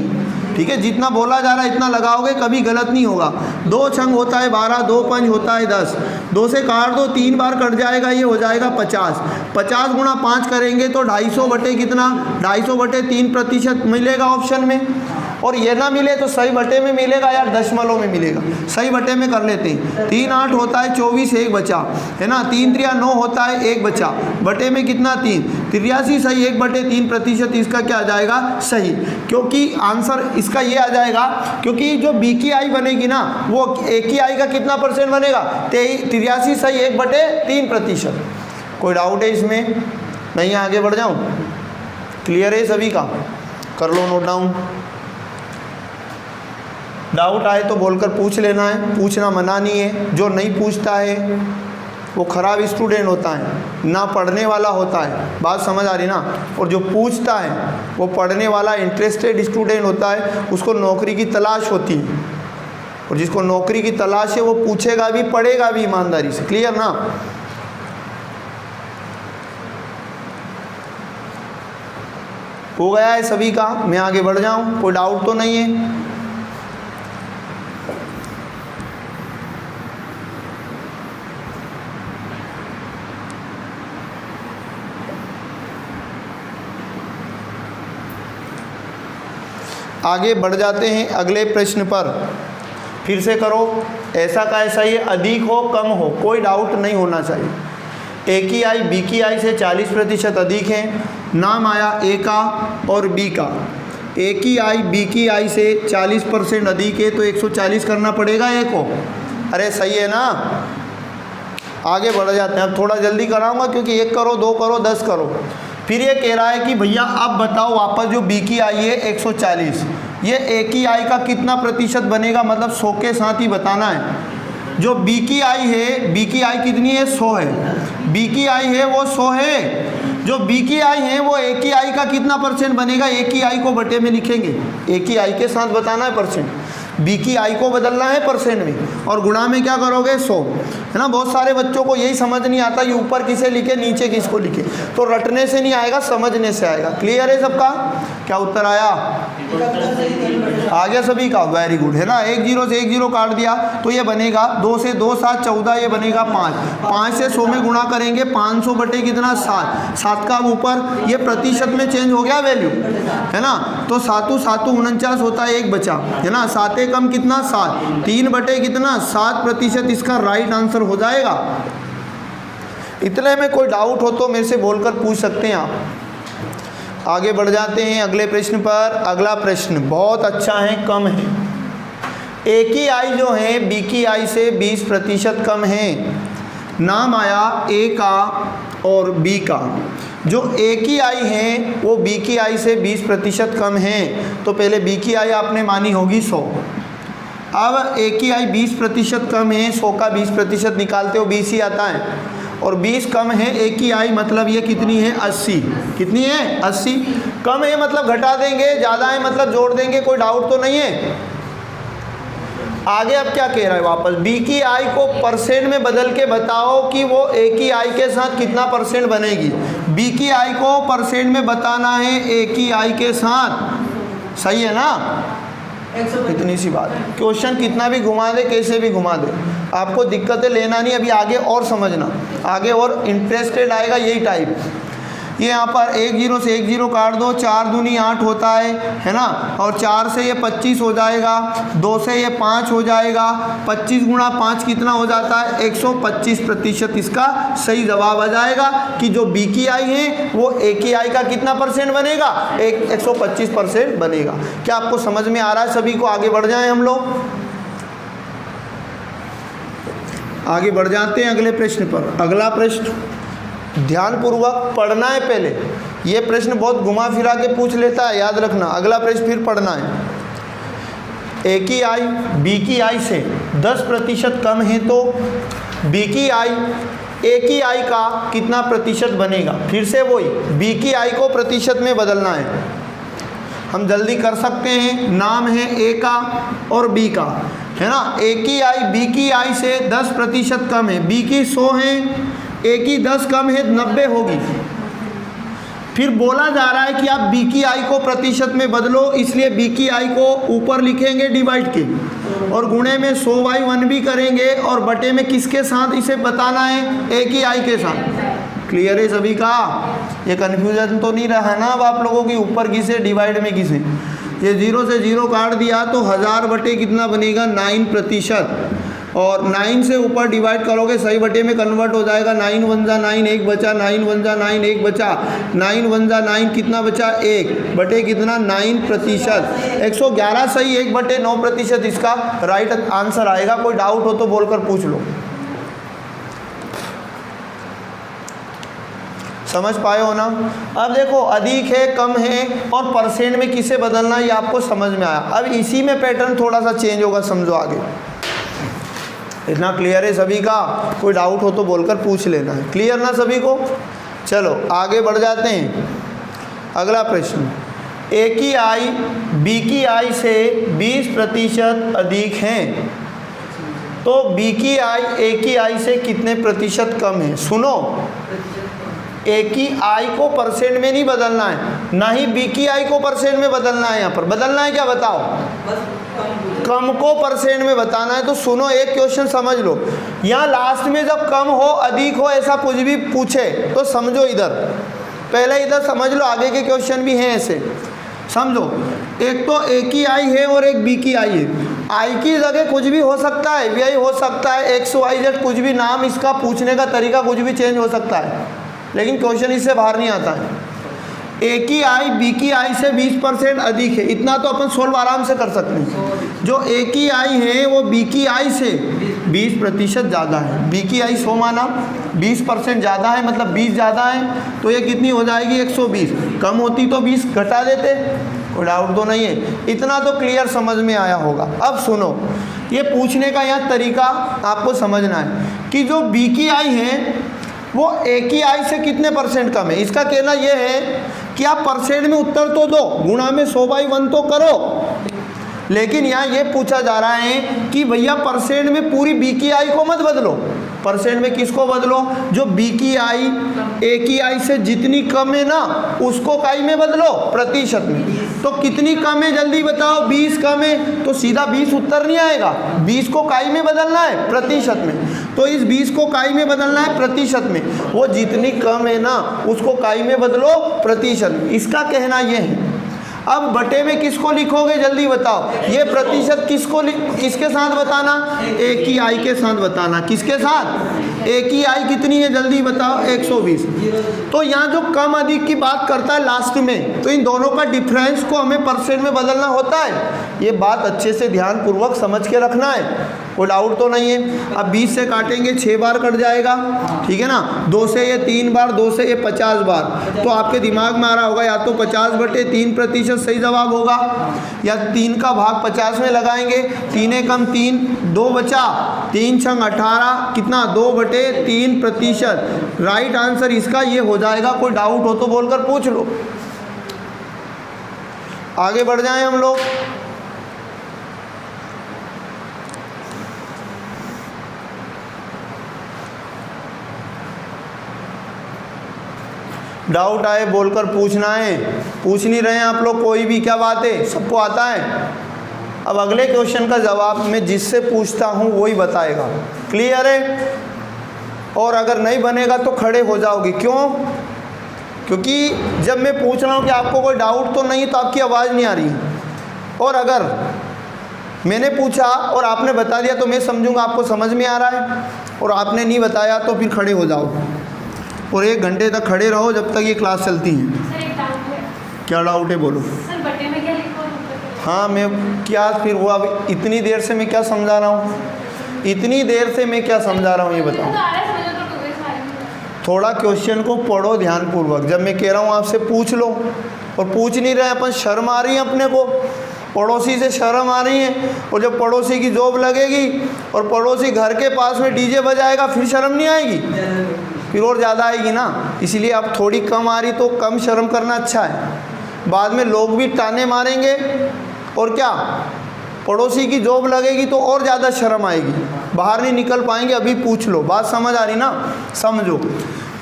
[SPEAKER 1] ठीक है। जितना बोला जा रहा है इतना लगाओगे, कभी गलत नहीं होगा। 2 छंग होता है 12, 2 पंच होता है 10, 2 से काट दो, 3 बार कट जाएगा, ये हो जाएगा 50। 50 गुणा 5 करेंगे तो 250 बटे कितना? 250 बटे 3% मिलेगा ऑप्शन में। और ये ना मिले तो सही बटे में मिलेगा यार, दशमलव में मिलेगा। सही बटे में कर लेते हैं। 3 8 होता है 24, 1 बचा, है ना। 3 3 9 होता है, 1 बचा, बटे में कितना? 3। 83 सही, 1/3% इसका क्या आ जाएगा? सही। क्योंकि आंसर इसका ये आ जाएगा, क्योंकि जो BKI बनेगी ना वो AKI का कितना % बनेगा? 83 सही, 1/3%। कोई डाउट है इसमें? नहीं, आगे बढ़ जाऊँ? क्लियर है सभी का? कर लो नोट डाउन। डाउट आए तो बोलकर पूछ लेना है, पूछना मना नहीं है। जो नहीं पूछता है वो खराब स्टूडेंट होता है, ना पढ़ने वाला होता है। बात समझ आ रही ना? और जो पूछता है वो पढ़ने वाला इंटरेस्टेड स्टूडेंट होता है, उसको नौकरी की तलाश होती है। और जिसको नौकरी की तलाश है वो पूछेगा भी, पढ़ेगा भी ईमानदारी से। क्लियर ना? हो गया है सभी का? मैं आगे बढ़ जाऊं? कोई डाउट तो नहीं है? आगे बढ़ जाते हैं अगले प्रश्न पर। फिर से करो, ऐसा का ऐसा ही, अधिक हो कम हो, कोई डाउट नहीं होना चाहिए। AKI BKI से 40% अधिक है। नाम आया A का और B का। AKI BKI से 40% अधिक है तो 140 करना पड़ेगा A को। अरे सही है ना? आगे बढ़ जाते हैं। अब थोड़ा जल्दी कराऊंगा क्योंकि 1 करो, 2 करो, 10 करो। फिर ये कह रहा है कि भैया अब बताओ वापस जो BKI है 140, ये AKI का कितना प्रतिशत बनेगा? मतलब 100 के साथ ही बताना है। जो BKI है, BKI कितनी है? 100 है। BKI है वो 100 है। जो BKI है वो AKI का कितना % बनेगा? AKI को बटे में लिखेंगे, AKI के साथ बताना है %। BKI को बदलना है % में और गुणा में क्या करोगे? 100, है ना। बहुत सारे बच्चों को यही समझ नहीं आता कि ऊपर किसे लिखे नीचे किसको लिखे। तो रटने से नहीं आएगा, समझने से आएगा। क्लियर है सबका? क्या उत्तर आया? आ गया सभी का? वेरी गुड, है ना। 1 0 से 1 0 काट दिया तो ये बनेगा 2 से 2 7 14, ये बनेगा 5। 5 से 100 में गुणा करेंगे, 500 बटे कितना? 7। 7 का ऊपर ये प्रतिशत में चेंज हो गया वैल्यू, है ना। तो 7 7 49 होता है, 1 बचा, है ना। 7 कम कितना? 7। 3 बटे कितना? 7% इसका राइट आंसर हो जाएगा। इतने में कोई डाउट हो तो मेरे से बोलकर पूछ सकते हैं आप। आगे बढ़ जाते हैं अगले प्रश्न पर। अगला प्रश्न बहुत अच्छा है, कम है, ए की आई जो है बी की आई से 20% कम है। नाम आया ए का और बी का। जो ए की आई है वो बी की आई से 20% कम है, तो पहले बी की आई आपने मानी होगी 100। अब ए की आई 20% कम है, 100 का 20% निकालते हो 20 ही आता है, और 20 कम है ए की आई, मतलब ये कितनी है 80। कितनी है 80। कम है मतलब घटा देंगे, ज़्यादा है मतलब जोड़ देंगे, कोई डाउट तो नहीं है। आगे अब क्या कह रहा है वापस, बी की आई को परसेंट में बदल के बताओ कि वो ए की आई के साथ कितना परसेंट बनेगी। बी की आई को परसेंट में बताना है ए की आई के साथ, सही है ना। इतनी सी बात है। क्वेश्चन कितना भी घुमा दे, कैसे भी घुमा दे, आपको दिक्कतें लेना नहीं। अभी आगे और समझना, आगे और इंटरेस्टेड आएगा यही टाइप। ये यहाँ पर 1 0 से 1 0 काट दो, 4 दूनी 8 होता है ना, और 4 से ये 25 हो जाएगा, 2 से ये 5 हो जाएगा, 25 गुणा 5 कितना हो जाता है 125%। इसका सही जवाब आ जाएगा कि जो बी की आई है वो ए की आई का कितना परसेंट बनेगा, 125% बनेगा। क्या आपको समझ में आ रहा है सभी को? आगे बढ़ जाएं हम लोग, आगे बढ़ जाते हैं अगले प्रश्न पर। अगला प्रश्न ध्यानपूर्वक पढ़ना है पहले, ये प्रश्न बहुत घुमा फिरा के पूछ लेता है, याद रखना। अगला प्रश्न फिर पढ़ना है। ए की आई बी की आई से 10% कम है तो बी की आई ए की आई का कितना प्रतिशत बनेगा। फिर से वही, बी की आई को प्रतिशत में बदलना है। हम जल्दी कर सकते हैं। नाम है ए का और बी का, है ना। ए की आई बी की आई से 10% कम है, बी की 100 है, ए की 10 कम है, 90 होगी। फिर बोला जा रहा है कि आप बी की आई को प्रतिशत में बदलो, इसलिए बी की आई को ऊपर लिखेंगे डिवाइड के, और गुणे में 100/1 भी करेंगे, और बटे में किसके साथ इसे बताना है, ए की आई के साथ। क्लियर है सभी का? ये कन्फ्यूजन तो नहीं रहा ना अब आप लोगों की, ऊपर किसे डिवाइड में किसे। ये 0 से 0 काट दिया तो 1000 बटे कितना बनेगा 9%, और 9 से ऊपर डिवाइड करोगे सही बटे में कन्वर्ट हो जाएगा। 9 1 जा 9, 1 बचा, 9 1 जा 9, 1 बचा, 9 1 जा 9, कितना बचा 1 बटे कितना 9%। 111 सही, 1 बटे 9% इसका राइट आंसर आएगा। कोई डाउट हो तो बोलकर पूछ लो। समझ पाए हो ना? अब देखो अधिक है कम है और परसेंट में किसे बदलना है ये आपको समझ में आया। अब इसी में पैटर्न थोड़ा सा चेंज होगा, समझो आगे। इतना क्लियर है सभी का? कोई डाउट हो तो बोलकर पूछ लेना है। क्लियर ना सभी को? चलो आगे बढ़ जाते हैं। अगला प्रश्न, ए की आई बी की आई से 20% अधिक है तो बी की आई ए की आई से कितने प्रतिशत कम है। सुनो, ए की आई को परसेंट में नहीं बदलना है, ना ही बी की आई को परसेंट में बदलना है। यहाँ पर बदलना है क्या बताओ? कम को परसेंट में बताना है। तो सुनो, एक क्वेश्चन समझ लो। यहाँ लास्ट में जब कम हो अधिक हो ऐसा कुछ भी पूछे तो समझो, इधर पहले इधर समझ लो, आगे के क्वेश्चन भी हैं ऐसे। समझो, एक तो ए की आई है और एक बी की आई है। आई की जगह कुछ भी हो सकता है, वी आई हो सकता है, एक्स वाई जेड कुछ भी, नाम इसका पूछने का तरीका कुछ भी चेंज हो सकता है, लेकिन क्वेश्चन इससे बाहर नहीं आता है। ए की आई बी की आई से 20% अधिक है, इतना तो अपन सोल्व आराम से कर सकते हैं। जो ए की आई है वो बी की आई से 20% ज़्यादा है। बी की आई 100 माना, 20% ज़्यादा है मतलब 20 ज़्यादा है, तो ये कितनी हो जाएगी 120। कम होती तो 20 घटा देते, कोई डाउट तो नहीं है। इतना तो क्लियर समझ में आया होगा। अब सुनो, ये पूछने का यहाँ तरीका आपको समझना है कि जो बी की आई है वो ए की आई से कितने परसेंट कम है। इसका कहना यह है कि आप परसेंट में उत्तर तो दो, गुणा में 100/1 तो करो, लेकिन यहाँ ये पूछा जा रहा है कि भैया परसेंट में पूरी बी की आई को मत बदलो, परसेंट में किसको बदलो, जो बी की आई ए की आई से जितनी कम है ना उसको काई में बदलो, प्रतिशत में। तो कितनी कम है जल्दी बताओ? 20 कम है, तो सीधा 20 उत्तर नहीं आएगा, 20 को काई में बदलना है, प्रतिशत में। तो इस 20 को काई में बदलना है प्रतिशत में, वो जितनी कम है ना उसको काई में बदलो, प्रतिशत में। इसका कहना ये है। अब बटे में किसको लिखोगे जल्दी बताओ? ये प्रतिशत किसके साथ बताना? ए की आई के साथ बताना। किसके साथ? ए की आई कितनी है जल्दी बताओ? 120। तो यहाँ जो कम अधिक की बात करता है लास्ट में, तो इन दोनों का डिफरेंस को हमें परसेंट में बदलना होता है। ये बात अच्छे से ध्यानपूर्वक समझ के रखना है, कोई डाउट तो नहीं है। अब 20 से काटेंगे 6 बार कट जाएगा, ठीक है ना। 2 से ये 3 बार, 2 से ये 50 बार। तो आपके दिमाग में आ रहा होगा या तो 50/3% सही जवाब होगा, या 3 का भाग 50 में लगाएंगे। 3 कम 3, 2 बचा, 3 छंग 18, कितना 2/3%। राइट आंसर इसका ये हो जाएगा। कोई डाउट हो तो बोलकर पूछ लो। आगे बढ़ जाएं हम लोग। डाउट आए बोलकर पूछना है। पूछ नहीं रहे हैं आप लोग कोई भी, क्या बात है, सबको आता है। अब अगले क्वेश्चन का जवाब मैं जिससे पूछता हूँ वही बताएगा। क्लियर है? और अगर नहीं बनेगा तो खड़े हो जाओगे। क्यों? क्योंकि जब मैं पूछ रहा हूँ कि आपको कोई डाउट तो नहीं, तो आपकी आवाज़ नहीं आ रही। और अगर मैंने पूछा और आपने बता दिया तो मैं समझूंगा आपको समझ में आ रहा है, और आपने नहीं बताया तो फिर खड़े हो जाओ और 1 घंटे तक खड़े रहो जब तक ये क्लास चलती है।
[SPEAKER 2] सर एक डाउट है।
[SPEAKER 1] क्या डाउट है बोलो।
[SPEAKER 2] सर बट्टे में क्या लिखा हुआ?
[SPEAKER 1] हाँ मैं क्या फिर हुआ, अभी इतनी देर से मैं क्या समझा रहा हूँ, इतनी देर से मैं क्या समझा रहा हूँ ये बताओ। थोड़ा क्वेश्चन को पढ़ो ध्यानपूर्वक। जब मैं कह रहा हूँ आपसे पूछ लो, और पूछ नहीं रहे अपन, शर्म आ रही है अपने को, पड़ोसी से शर्म आ रही है। और जब पड़ोसी की जॉब लगेगी और पड़ोसी घर के पास में डीजे बजाएगा फिर शर्म नहीं आएगी, फिर और ज़्यादा आएगी ना। इसलिए अब थोड़ी कम आ रही तो कम शर्म करना अच्छा है। बाद में लोग भी ताने मारेंगे, और क्या, पड़ोसी की जॉब लगेगी तो और ज़्यादा शर्म आएगी, बाहर नहीं निकल पाएंगे। अभी पूछ लो, बात समझ आ रही ना, समझो।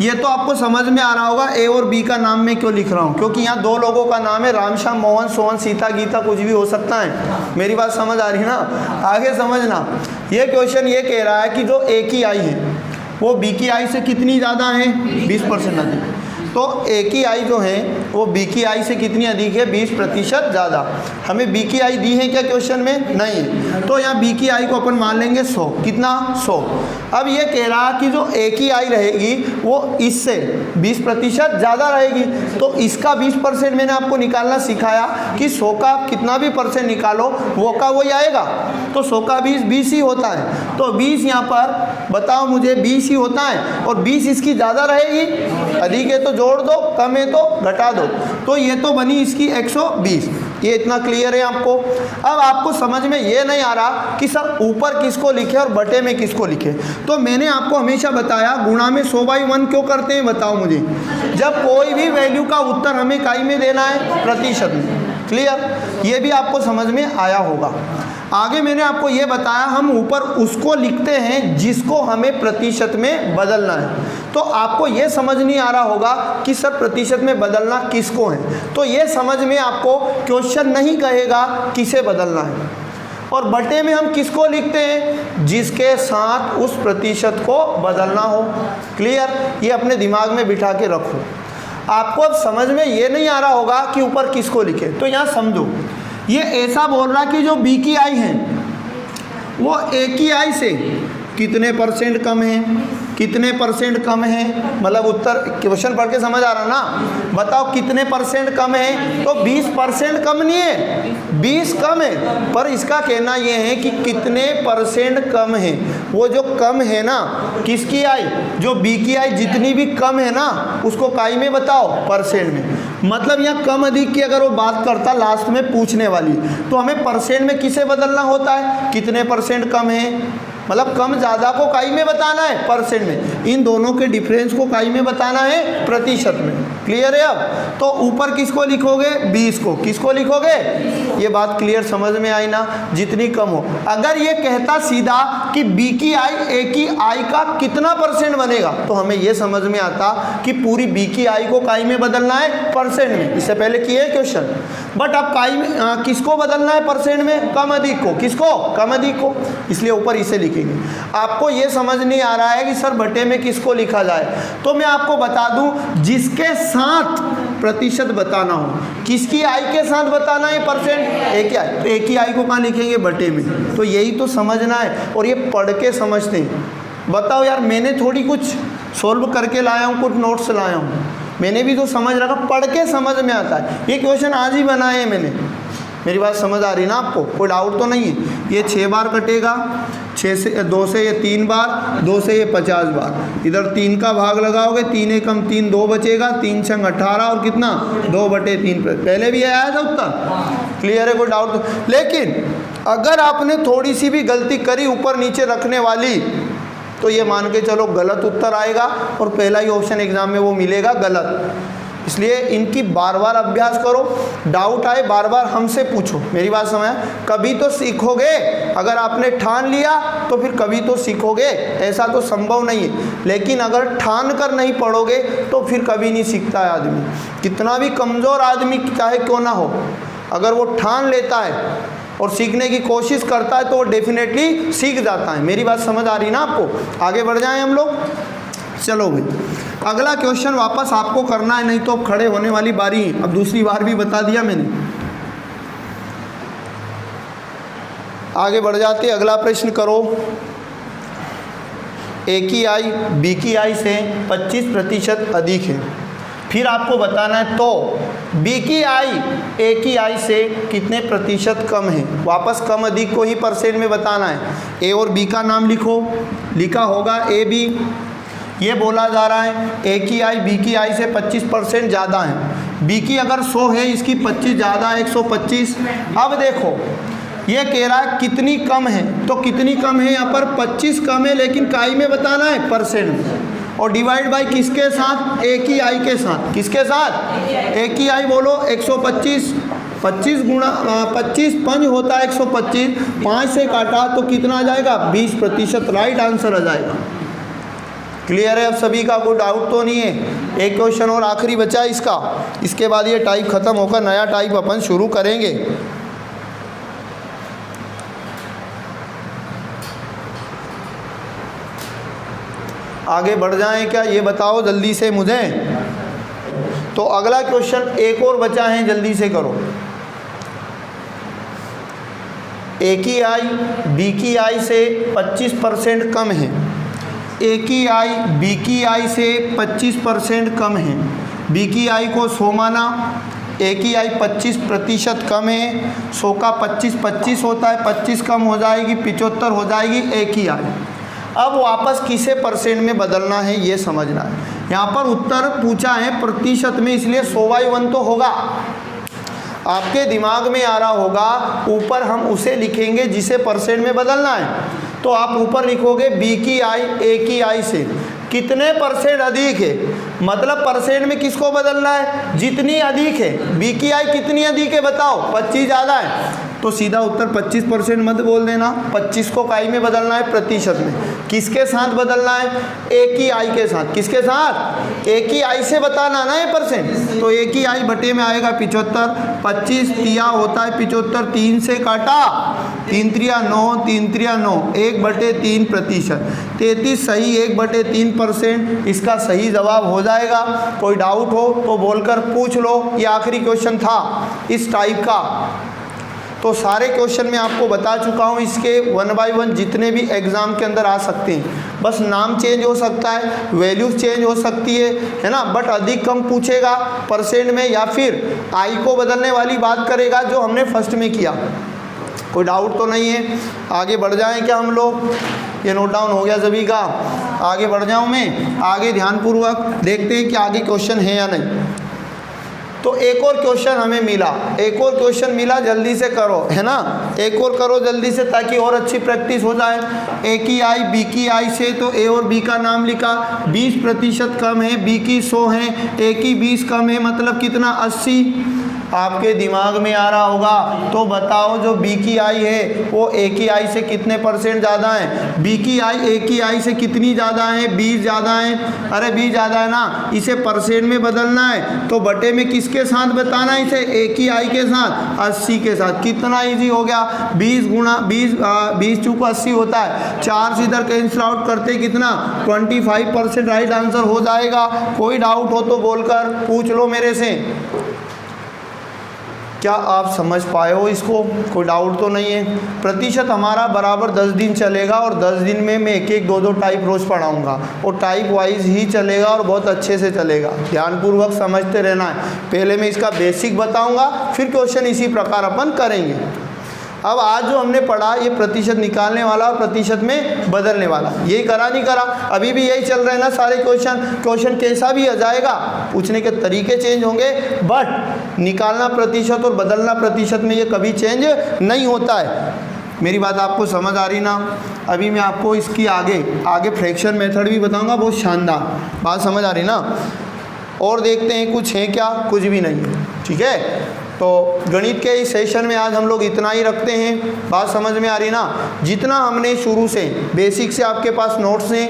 [SPEAKER 1] ये तो आपको समझ में आ रहा होगा ए और बी का नाम मैं क्यों लिख रहा हूँ, क्योंकि यहाँ 2 लोगों का नाम है, रामश्याम, मोहन, सोहन, सीता, गीता, कुछ भी हो सकता है। मेरी बात समझ आ रही है ना? आगे समझना। ये क्वेश्चन ये कह रहा है कि जो ए की आई है वो बी की आई से कितनी ज़्यादा है? 20% अधिक। तो ए की आई जो है वो बी की आई से कितनी अधिक है? 20% ज़्यादा। हमें बी की आई दी है क्या क्वेश्चन में? नहीं है। तो यहाँ बी की आई को अपन मान लेंगे 100। कितना? 100। अब ये कह रहा कि जो ए की आई रहेगी वो इससे 20% ज़्यादा रहेगी। तो इसका 20% मैंने आपको निकालना सिखाया कि 100 का आप कितना भी परसेंट निकालो वो का वही आएगा। तो 100 का 20 ही होता है। तो 20 यहाँ पर बताओ मुझे 20 ही होता है, और 20 इसकी ज़्यादा रहेगी। अधिक है तो जोड़ दो, कम है तो घटा दो। तो ये तो बनी इसकी 120। ये इतना क्लियर है आपको। अब आपको समझ में ये नहीं आ रहा कि सर ऊपर किसको लिखे और बटे में किसको लिखे। तो मैंने आपको हमेशा बताया गुणा में 100/1 क्यों करते हैं बताओ मुझे। जब कोई भी वैल्यू का उत्तर हमें इकाई में देना है, प्रतिशत में। क्लियर? ये भी आपको समझ में आया होगा। आगे मैंने आपको ये बताया हम ऊपर उसको लिखते हैं जिसको हमें प्रतिशत में बदलना है। तो आपको ये समझ नहीं आ रहा होगा कि सर प्रतिशत में बदलना किसको है। तो ये समझ में आपको क्वेश्चन नहीं कहेगा किसे बदलना है। और बटे में हम किसको लिखते हैं? जिसके साथ उस प्रतिशत को बदलना हो। क्लियर? ये अपने दिमाग में बिठा के रखो। आपको अब समझ में ये नहीं आ रहा होगा कि ऊपर किसको लिखे। तो यहाँ समझो, ये ऐसा बोल रहा कि जो बी की आई है वो ए की आई से कितने % कम है, कितने % कम है, मतलब उत्तर क्वेश्चन पढ़ के समझ आ रहा ना। बताओ कितने % कम है? तो 20% कम नहीं है, 20 कम है। पर इसका कहना ये है कि कितने % कम है। वो जो कम है ना किसकी आई, जो बी की आई जितनी भी कम है ना उसको काई में बताओ, % में। मतलब यहाँ कम अधिक की अगर वो बात करता लास्ट में पूछने वाली, तो हमें % में किसे बदलना होता है? कितने % कम है, मतलब कम ज़्यादा को काई में बताना है, % में। इन दोनों के डिफरेंस को काई में बताना है, प्रतिशत में। क्लियर है? अब तो ऊपर किसको लिखोगे? 20 को। किसको लिखोगे? ये बात क्लियर समझ में आई ना? जितनी कम हो। अगर ये कहता सीधा कि बी की आई ए की आई का कितना % बनेगा, तो हमें ये समझ में आता कि पूरी बी की आई को काई में बदलना है, % में। इससे पहले किए है क्वेश्चन। बट अब काई में किसको बदलना है? % में। कम अधिक को। किसको? कम अधिक को। इसलिए ऊपर इसे लिखेंगे। आपको ये समझ नहीं आ रहा है कि सर बटे में किसको लिखा जाए, तो मैं आपको बता दूं जिसके साथ प्रतिशत बताना हो। किसकी आई के साथ बताना है? % ए की आई। तो ए की आई को कहाँ लिखेंगे? बटे में। तो यही तो समझना है, और ये पढ़ के समझते हैं। बताओ यार, मैंने थोड़ी कुछ सोल्व करके लाया हूँ, कुछ नोट्स लाया हूँ, मैंने भी तो समझ रखा, पढ़ के समझ में आता है। ये क्वेश्चन आज ही बनाए हैं मैंने। मेरी बात समझ आ रही ना आपको? कोई डाउट तो नहीं है? ये 6 बार कटेगा, 2 से ये 3 बार, 2 से ये 50 बार। इधर 3 का भाग लगाओगे, 3 एकम 3, 2 बचेगा, 3 छंग 18 और कितना 2/3। पहले भी आया था उत्तर। क्लियर है? कोई डाउट तो? लेकिन अगर आपने थोड़ी सी भी गलती करी ऊपर नीचे रखने वाली, तो ये मान के चलो गलत उत्तर आएगा और पहला ही ऑप्शन एग्जाम में वो मिलेगा गलत। इसलिए इनकी बार बार अभ्यास करो, डाउट आए बार बार हमसे पूछो। मेरी बात समझ? कभी तो सीखोगे, अगर आपने ठान लिया तो फिर कभी तो सीखोगे, ऐसा तो संभव नहीं है। लेकिन अगर ठान कर नहीं पढ़ोगे तो फिर कभी नहीं सीखता है आदमी। कितना भी कमज़ोर आदमी चाहे क्यों ना हो, अगर वो ठान लेता है और सीखने की कोशिश करता है तो वो डेफिनेटली सीख जाता है। मेरी बात समझ आ रही ना आपको? आगे बढ़ जाएं हम लोग। चलो भाई, अगला क्वेश्चन वापस आपको करना है, नहीं तो अब खड़े होने वाली बारी है। अब दूसरी बार भी बता दिया मैंने। आगे बढ़ जाते, अगला प्रश्न करो। ए की आई बी की आई से 25% अधिक है, फिर आपको बताना है तो बी की आई ए की आई से कितने प्रतिशत कम है। वापस कम अधिक को ही परसेंट में बताना है। ए और बी का नाम लिखो, लिखा होगा ए बी। ये बोला जा रहा है ए की आई बी की आई से 25% ज़्यादा है। बी की अगर 100 है, इसकी 25 ज़्यादा है, 125। अब देखो ये कह रहा है कितनी कम है, तो कितनी कम है यहाँ पर 25 कम है, लेकिन काई में बताना है, परसेंट में। और डिवाइड बाय किसके साथ? ए की आई के साथ। किसके साथ? ए की आई बोलो 125। 25 गुणा 25 5 होता है 125, 5 से काटा तो कितना आ जाएगा? 20%। राइट आंसर आ जाएगा। क्लियर है अब सभी का? कोई डाउट तो नहीं है? एक क्वेश्चन और आखिरी बचा है इसका, इसके बाद ये टाइप खत्म होकर नया टाइप अपन शुरू करेंगे। आगे बढ़ जाएं क्या? ये बताओ जल्दी से मुझे। तो अगला क्वेश्चन एक और बचा है, जल्दी से करो। ए की आई बी की आई से 25% कम है। ए की आई बी की आई से 25% कम है। बी की आई को 100 माना, ए की आई 25% कम है। 100 का 25 होता है, 25 कम हो जाएगी, 75 हो जाएगी ए की आई। अब वापस किसे परसेंट में बदलना है ये समझना है। यहाँ पर उत्तर पूछा है प्रतिशत में, इसलिए 100/1 तो होगा। आपके दिमाग में आ रहा होगा, ऊपर हम उसे लिखेंगे जिसे परसेंट में बदलना है। तो आप ऊपर लिखोगे बी की आई ए की आई से कितने परसेंट अधिक है, मतलब परसेंट में किसको बदलना है? जितनी अधिक है। बी की आई कितनी अधिक है बताओ? 25 ज़्यादा है, तो सीधा उत्तर 25% मत बोल देना। 25 को काई में बदलना है, प्रतिशत में। किसके साथ बदलना है? ए की आई के साथ। किसके साथ? ए की आई से बताना ना ये परसेंट, तो ए की आई बटे में आएगा 75। 25 तिया होता है 75, 3 से काटा 3 त्रिया 9, 3 त्रिया 9, 1/3%। 33 सही, 1/3%। इसका सही जवाब हो जाएगा। कोई डाउट हो तो बोलकर पूछ लो। ये आखिरी क्वेश्चन था इस टाइप का। तो सारे क्वेश्चन मैं आपको बता चुका हूँ, इसके 1 बाय 1 जितने भी एग्ज़ाम के अंदर आ सकते हैं। बस नाम चेंज हो सकता है, वैल्यूज चेंज हो सकती है ना, बट अधिक कम पूछेगा परसेंट में, या फिर आई को बदलने वाली बात करेगा जो हमने फर्स्ट में किया। कोई डाउट तो नहीं है? आगे बढ़ जाएं क्या हम लोग? ये नोट डाउन हो गया सभी का? आगे बढ़ जाऊँ मैं? आगे ध्यानपूर्वक देखते हैं कि आगे क्वेश्चन है या नहीं। तो एक और क्वेश्चन हमें मिला, एक और क्वेश्चन मिला, जल्दी से करो, है ना? एक और करो जल्दी से, ताकि और अच्छी प्रैक्टिस हो जाए। ए की आई बी की आई से, तो ए और बी का नाम लिखा, 20% कम है, बी की 100 है, ए की 20 कम है, मतलब कितना? 80। आपके दिमाग में आ रहा होगा, तो बताओ जो बी की आई है वो ए की आई से कितने परसेंट ज़्यादा है? बी की आई ए की आई से कितनी ज़्यादा है? 20 ज़्यादा है। अरे 20 ज़्यादा है ना, इसे परसेंट में बदलना है, तो बटे में किसके साथ बताना है इसे? ए की आई के साथ, 80 के साथ। कितना ईजी हो गया? 20 गुणा 20 चूँकि 80 होता है, 4 से इधर कैंसिल आउट करते कितना? 25%। राइट आंसर हो जाएगा। कोई डाउट हो तो बोलकर पूछ लो मेरे से। क्या आप समझ पाए हो इसको? कोई डाउट तो नहीं है? प्रतिशत हमारा बराबर 10 दिन चलेगा और 10 दिन में मैं एक एक दो दो टाइप रोज़ पढ़ाऊँगा और टाइप वाइज ही चलेगा और बहुत अच्छे से चलेगा। ध्यानपूर्वक समझते रहना है। पहले मैं इसका बेसिक बताऊँगा, फिर क्वेश्चन इसी प्रकार अपन करेंगे। अब आज जो हमने पढ़ा ये प्रतिशत निकालने वाला और प्रतिशत में बदलने वाला, यही करा नहीं करा? अभी भी यही चल रहे हैं ना सारे क्वेश्चन कैसा भी आ जाएगा, पूछने के तरीके चेंज होंगे, बट निकालना प्रतिशत और बदलना प्रतिशत में ये कभी चेंज नहीं होता है। मेरी बात आपको समझ आ रही ना? अभी मैं आपको इसकी आगे फ्रैक्शन मेथड भी बताऊंगा, बहुत शानदार। बात समझ आ रही ना? और देखते हैं कुछ है क्या? कुछ भी नहीं, ठीक है। तो गणित के इस सेशन में आज हम लोग इतना ही रखते हैं। बात समझ में आ रही ना? जितना हमने शुरू से बेसिक से, आपके पास नोट्स हैं,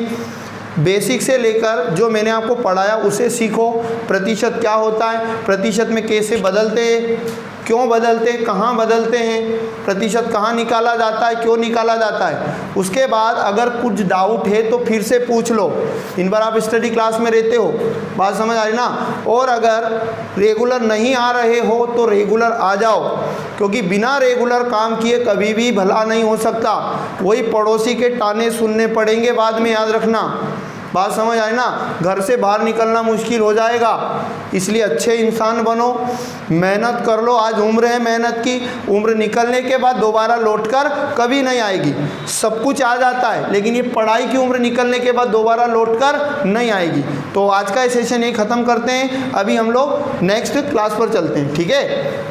[SPEAKER 1] बेसिक से लेकर जो मैंने आपको पढ़ाया उसे सीखो। प्रतिशत क्या होता है, प्रतिशत में कैसे बदलते हैं, क्यों बदलते हैं, कहाँ बदलते हैं, प्रतिशत कहाँ निकाला जाता है, क्यों निकाला जाता है। उसके बाद अगर कुछ डाउट है तो फिर से पूछ लो। इन बार आप स्टडी क्लास में रहते हो, बात समझ आ रही ना? और अगर रेगुलर नहीं आ रहे हो तो रेगुलर आ जाओ, क्योंकि बिना रेगुलर काम किए कभी भी भला नहीं हो सकता। वही पड़ोसी के ताने सुनने पड़ेंगे बाद में, याद रखना। बात समझ आए ना? घर से बाहर निकलना मुश्किल हो जाएगा, इसलिए अच्छे इंसान बनो, मेहनत कर लो। आज उम्र है मेहनत की, उम्र निकलने के बाद दोबारा लौटकर कभी नहीं आएगी। सब कुछ आ जाता है, लेकिन ये पढ़ाई की उम्र निकलने के बाद दोबारा लौटकर नहीं आएगी। तो आज का सेशन यही ख़त्म करते हैं, अभी हम लोग नेक्स्ट क्लास पर चलते हैं, ठीक है।